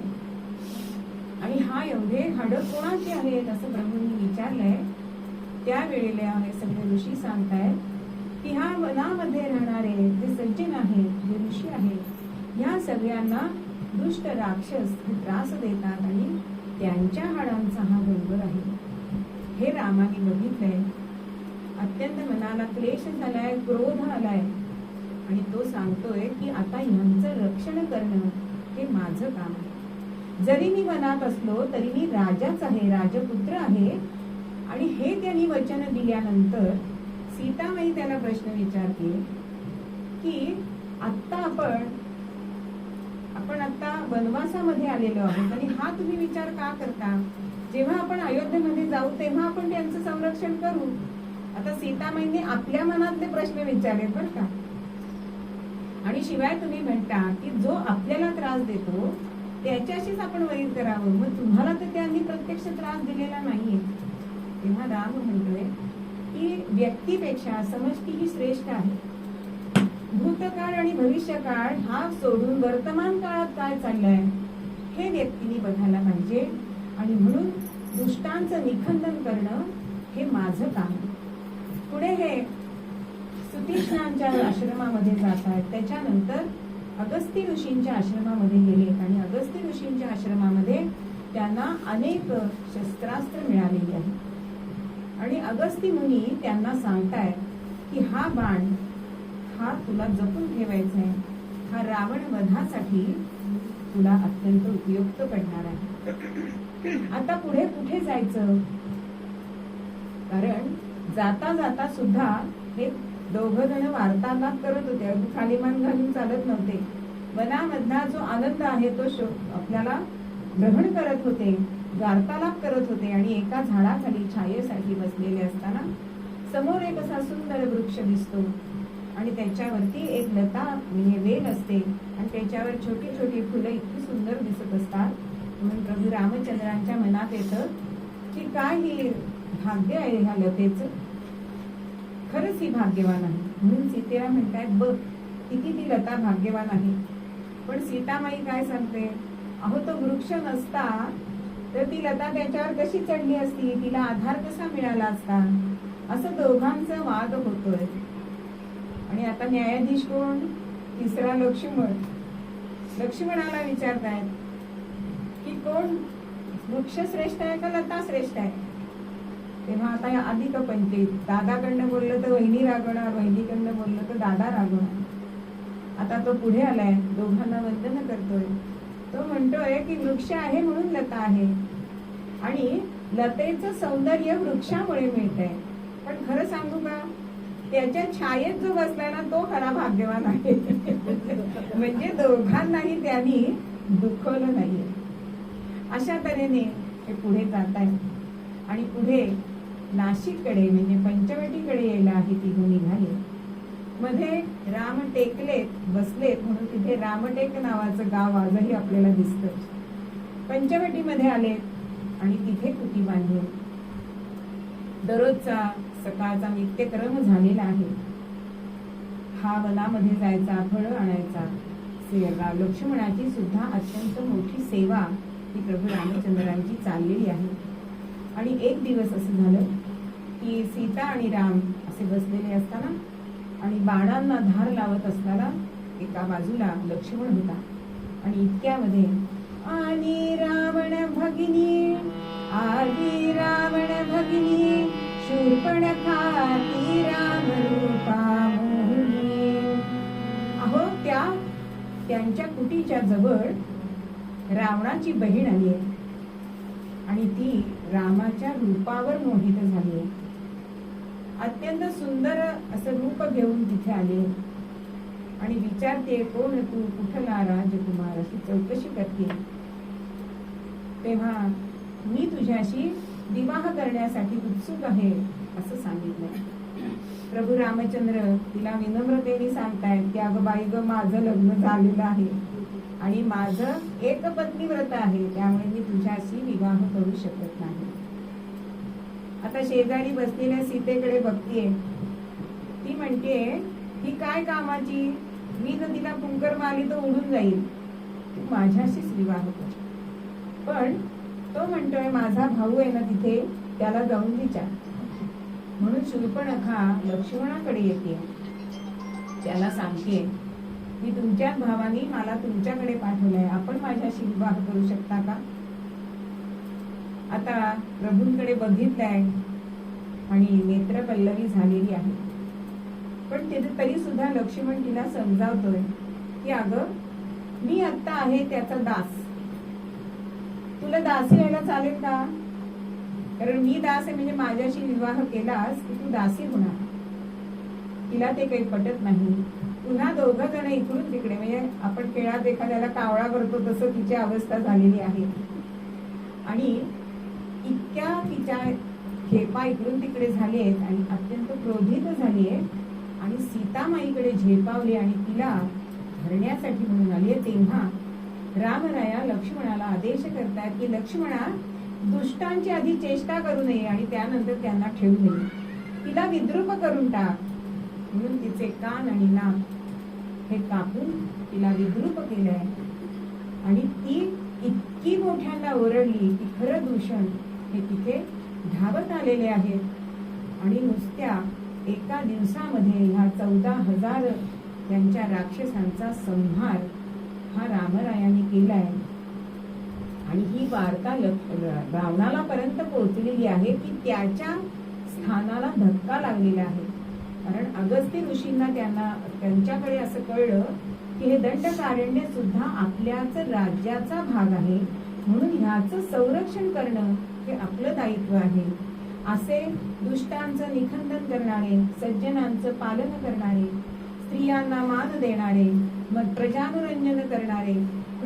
आणि हा एवढे हाड कोणाची आहेत असं प्रभूंनी विचारलंय. त्यावेळेला हे सगळे ऋषी सांगतायत की ह्या वनामध्ये राहणारे जे सज्जन आहेत, जे ऋषी आहेत, ह्या सगळ्यांना दुष्ट राक्षस त्रास देतात आणि त्यांच्या हाडांचा हा डोंगर आहे. हे रामाने बघितलंय. अत्यंत मनाला क्लेश झालाय, क्रोध आलाय आणि तो सांगतोय की आता ह्यांचं रक्षण करणं हे माझं काम आहे. जरी मी वनात असलो तरी मी राजाच आहे, राजपुत्र आहे. आणि हे त्यांनी वचन दिल्यानंतर सीतामाई त्याला प्रश्न विचारते की आता आपण आता वनवासामध्ये आलेलो आहोत आणि हा तुम्ही विचार का करता? जेव्हा आपण अयोध्येमध्ये जाऊ तेव्हा आपण त्यांचं संरक्षण करू. आता सीतामाईने आपल्या मनातले प्रश्न विचारले बरं का. आणि शिवाय तुम्ही म्हणता की जो आपल्याला त्रास देतो त्याच्याशीच आपण वैर करावं, मग तुम्हाला तर त्यांनी प्रत्यक्ष त्रास दिलेला नाहीये. तेव्हा राम म्हणतोय की व्यक्तीपेक्षा समष्टी ही श्रेष्ठ आहे. भूतकाळ आणि भविष्यकाळ हा सोडून वर्तमान काळात काय चाललंय हे व्यक्तीने बघायला पाहिजे. आणि म्हणून दुष्टांचं निखंदन करणं हे माझं काम. पुढे हे सुतीक्ष्णांच्या आश्रमामध्ये जात आहेत. त्याच्यानंतर अगस्ती ऋषींच्या आश्रमामध्ये गेलेत आणि अगस्ती ऋषींच्या आश्रमामध्ये त्यांना अनेक शस्त्रास्त्र मिळालेली आहेत. आणि अगस्ती मुनी त्यांना सांगतायत की हा बाण हा तुला जपून ठेवायचा आहे, हा रावण वधासाठी तुला अत्यंत उपयुक्त पडणार आहे. आता पुढे कुठे जायचं? कारण जाता जाता सुद्धा हे दोघं जण वार्तालाप करत होते, अगदी खालीमान घालून चालत नव्हते. वनामधला जो आनंद आहे तो आपल्याला ग्रहण करत होते, वार्तालाप करत होते. आणि एका झाडाखाली छायेसाठी बसलेले असताना समोर एक असा सुंदर वृक्ष दिसतो आणि त्याच्यावरती एक लता म्हणजे वेल असते आणि त्याच्यावर छोटी छोटी फुलं इतकी सुंदर दिसत असतात. म्हणून प्रभू रामचंद्रांच्या मनात येतं की काय ही भाग्य आहे ह्या लतेचं, खरंच ही भाग्यवान आहे. म्हणून सीतेला म्हणतायत बघ किती ती लता भाग्यवान आहे. पण सीतामाई काय सांगते, अहो तो वृक्ष नसता तर ती लता त्याच्यावर कशी चढली असती, तिला आधार कसा मिळाला असता. असं दोघांचा वाद होतोय. आणि आता न्यायाधीश कोण? तिसरा लक्ष्मणाला विचारतायत की कोण वृक्ष श्रेष्ठ आहे का लता श्रेष्ठ आहे? तेव्हा आता अधिक पंचायत, दादाकडनं बोललं तर वहिनी रागवणार, वहिनीकडनं बोललं तर दादा रागवणार. आता तो पुढे आलाय, दोघांना वंदन करतोय. तो म्हणतोय की वृक्ष आहे म्हणून लता आहे आणि लतेचं सौंदर्य वृक्षामुळे मिळतंय. पण खरं सांगू का, त्याच्या छायेत जो बसलाय ना तो खरा भाग्यवान आहे. म्हणजे दोघांनाही त्यांनी दुखवलं नाहीये. अशा तऱ्हेने हे पुढे जात आहे आणि पुढे नाशिककडे म्हणजे पंचवटीकडे यायला आहे ती निघाली. मध्ये राम टेकलेत बसलेत म्हणून तिथे रामटेक नावाचं गाव आजही आपल्याला दिसतं. पंचवटीमध्ये आले आणि तिथे कुटी बांधली. दररोजचा सकाळचा नित्यक्रम झालेला आहे. हा वनामध्ये जायचा, फळं आणायचा. लक्ष्मणाची सुद्धा अत्यंत मोठी सेवा ही प्रभू रामचंद्रांची चाललेली आहे. आणि एक दिवस असं झालं की सीता आणि राम असे बसलेले असताना आणि बाणांना धार लावत असताना एका बाजूला लक्ष्मण होता आणि इतक्यामध्ये आणि रावण भगिनी आली, रावण भगिनी शूर्पणखा राम रूपा मोहिनी. अहो त्यांच्या कुटीच्या जवळ रावणाची बहीण आली आहे आणि ती रामाच्या रूपावर मोहित झाली आहे. अत्यंत सुंदर असं रूप घेऊन तिथे आले आणि विचारते कोण तू, कुठला राजकुमार, अशी चौकशी करते. तेव्हा मी तुझ्याशी विवाह करण्यासाठी उत्सुक आहे असं सांगितलं. प्रभू रामचंद्र तिला विनम्रतेने सांगतायत की अगं बाई ग, माझं लग्न झालेलं आहे आणि माझं एक पत्नी व्रत आहे, त्यामुळे मी तुझ्याशी विवाह करू शकत नाही. आता शेजारी बसलेल्या सीतेकडे बघतीये. ती म्हणते ही काय कामाची, मी जर तिला पुंकर मारली तर उडून जाईल. तू माझ्याशीच विवाह कर. पण तो म्हणतोय माझा भाऊ आहे ना तिथे, त्याला जाऊन विचार. म्हणून शूर्पणखा लक्ष्मणाकडे येते, त्याला सांगते की तुमच्याच भावानी मला तुमच्याकडे पाठवलंय, आपण माझ्याशी विवाह करू शकता का? आता प्रभूंकडे बघितलंय आणि नेत्रपल्लवी झालेली आहे. पण तरी सुद्धा लक्ष्मण तिला समजावतोय की अगं मी आता आहे त्याचा दास, तुला दासी व्हायला चालेल का? कारण मी दास आहे म्हणजे माझ्याशी विवाह केलास की तू दासी होणार. तिला ते काही पटत नाही. पुन्हा दोघं जण इकडून तिकडे, म्हणजे आपण खेळात एखाद्याला कावळा करतो तसं तिची अवस्था झालेली आहे. आणि इतक्या तिच्या खेपा इकडून तिकडे झाली आहेत आणि अत्यंत क्रोधित झाली आहे आणि सीतामाईकडे झेपावली आणि तिला धरण्यासाठी म्हणून आली. तेव्हा रामराया लक्ष्मणाला आदेश करतात की लक्ष्मणा, दुष्टांची आधी चेष्टा करू नये आणि त्यानंतर त्यांना ठेवू नये, तिला विद्रूप करून टाक. म्हणून तिचे कान आणि नाक हे कापून तिला विद्रूप केलंय. आणि ती इतकी मोठ्यांदा ओरडली की खरं दूषण हे तिथे धावत आलेले आहेत आणि नुसत्या एका दिवसामध्ये ह्या 14,000 त्यांच्या राक्षसांचा संहार हा रामरायाने केलाय. आणि ही वार्ता रावणाला पर्यंत पोहोचलेली आहे की त्याच्या स्थानाला धक्का लागलेला आहे. कारण अगस्त्य ऋषींना त्यांच्याकडे असं कळलं की हे दंडकारण्य सुद्धा आपल्याच राज्याचा भाग आहे, म्हणून ह्याचं संरक्षण करणं हे आपलं दायित्व आहे. असे दुष्टांचं निखंदन करणारे, सज्जनांचं पालन करणारे, स्त्रियांना मान देणारे, मग प्रजानुरंजन करणारे,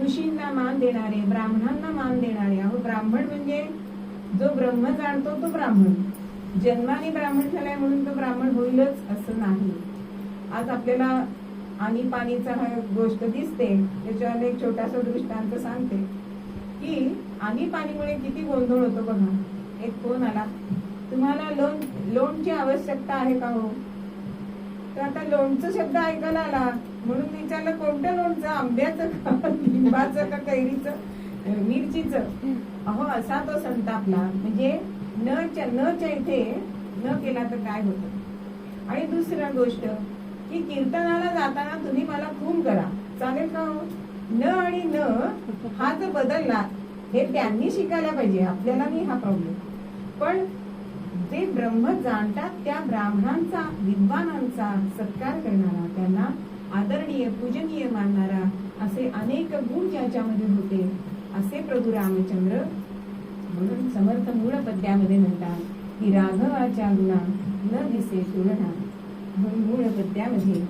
ऋषींना मान देणारे, ब्राह्मणांना मान देणारे. अहो ब्राह्मण म्हणजे जो ब्रह्म जाणतो तो ब्राह्मण, जन्माने ब्राह्मण झालाय म्हणून तो ब्राह्मण होईलच असं नाही. आज आपल्याला आणि पाणीचा हा गोष्ट दिसते, त्याच्यावर एक छोटासा दृष्टांत सांगते की आणि पाणीमुळे किती गोंधळ होतो बघा. एक फोन आला, तुम्हाला लोणची आवश्यकता आहे का हो? तर आता लोणचं शब्द ऐकायला आला म्हणून विचारलं कोणतं लोणचं, आंब्याचं का लिंबाचं का कैरीचं, मिरचीचं? अहो असा तो संतापला. म्हणजे न इथे न केला तर काय होतं. आणि दुसरी गोष्ट की कीर्तनाला जाताना तुम्ही मला खून करा, चालेल का हो? न आणि न हा जर बदलला हे त्यांनी शिकायला पाहिजे, आपल्याला नाही हा प्रॉब्लेम. पण जे ब्रह्म जाणतात त्या ब्राह्मणांचा, विद्वानांचा सत्कार करणारा, त्यांना आदरणीय पूजनीय मानणारा, असे अनेक गुण ज्याच्यामध्ये होते असे प्रभू रामचंद्र. म्हणून समर्थ मूळ पद्यामध्ये म्हणतात की राघवाच्या गुणा न दिसे तुलना. म्हणून मूळ पद्यामध्ये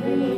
Thank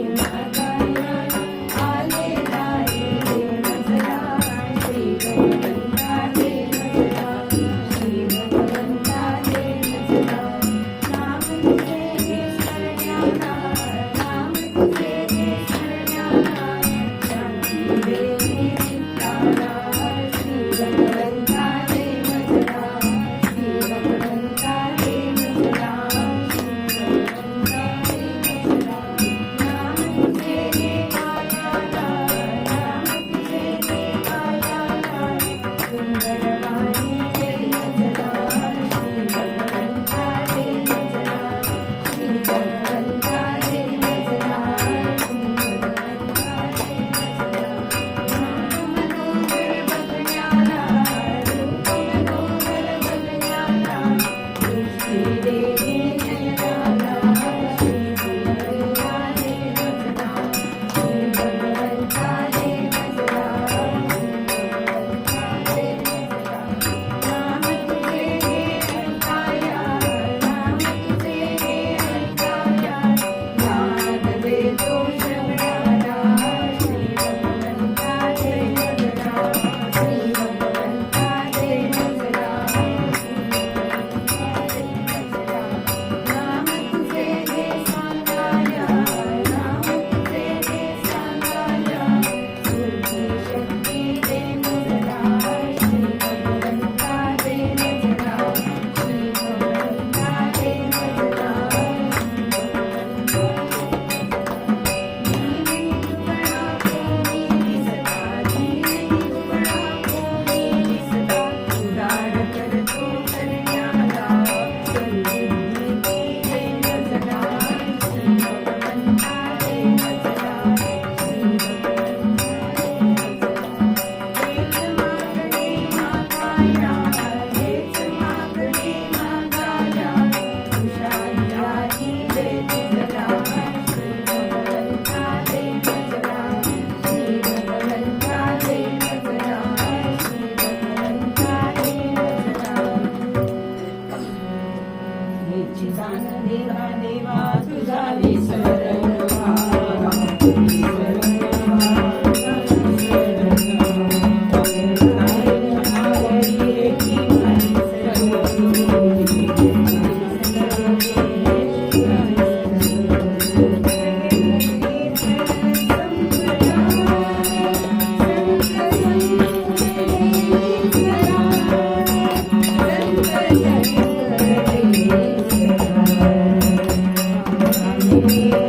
you.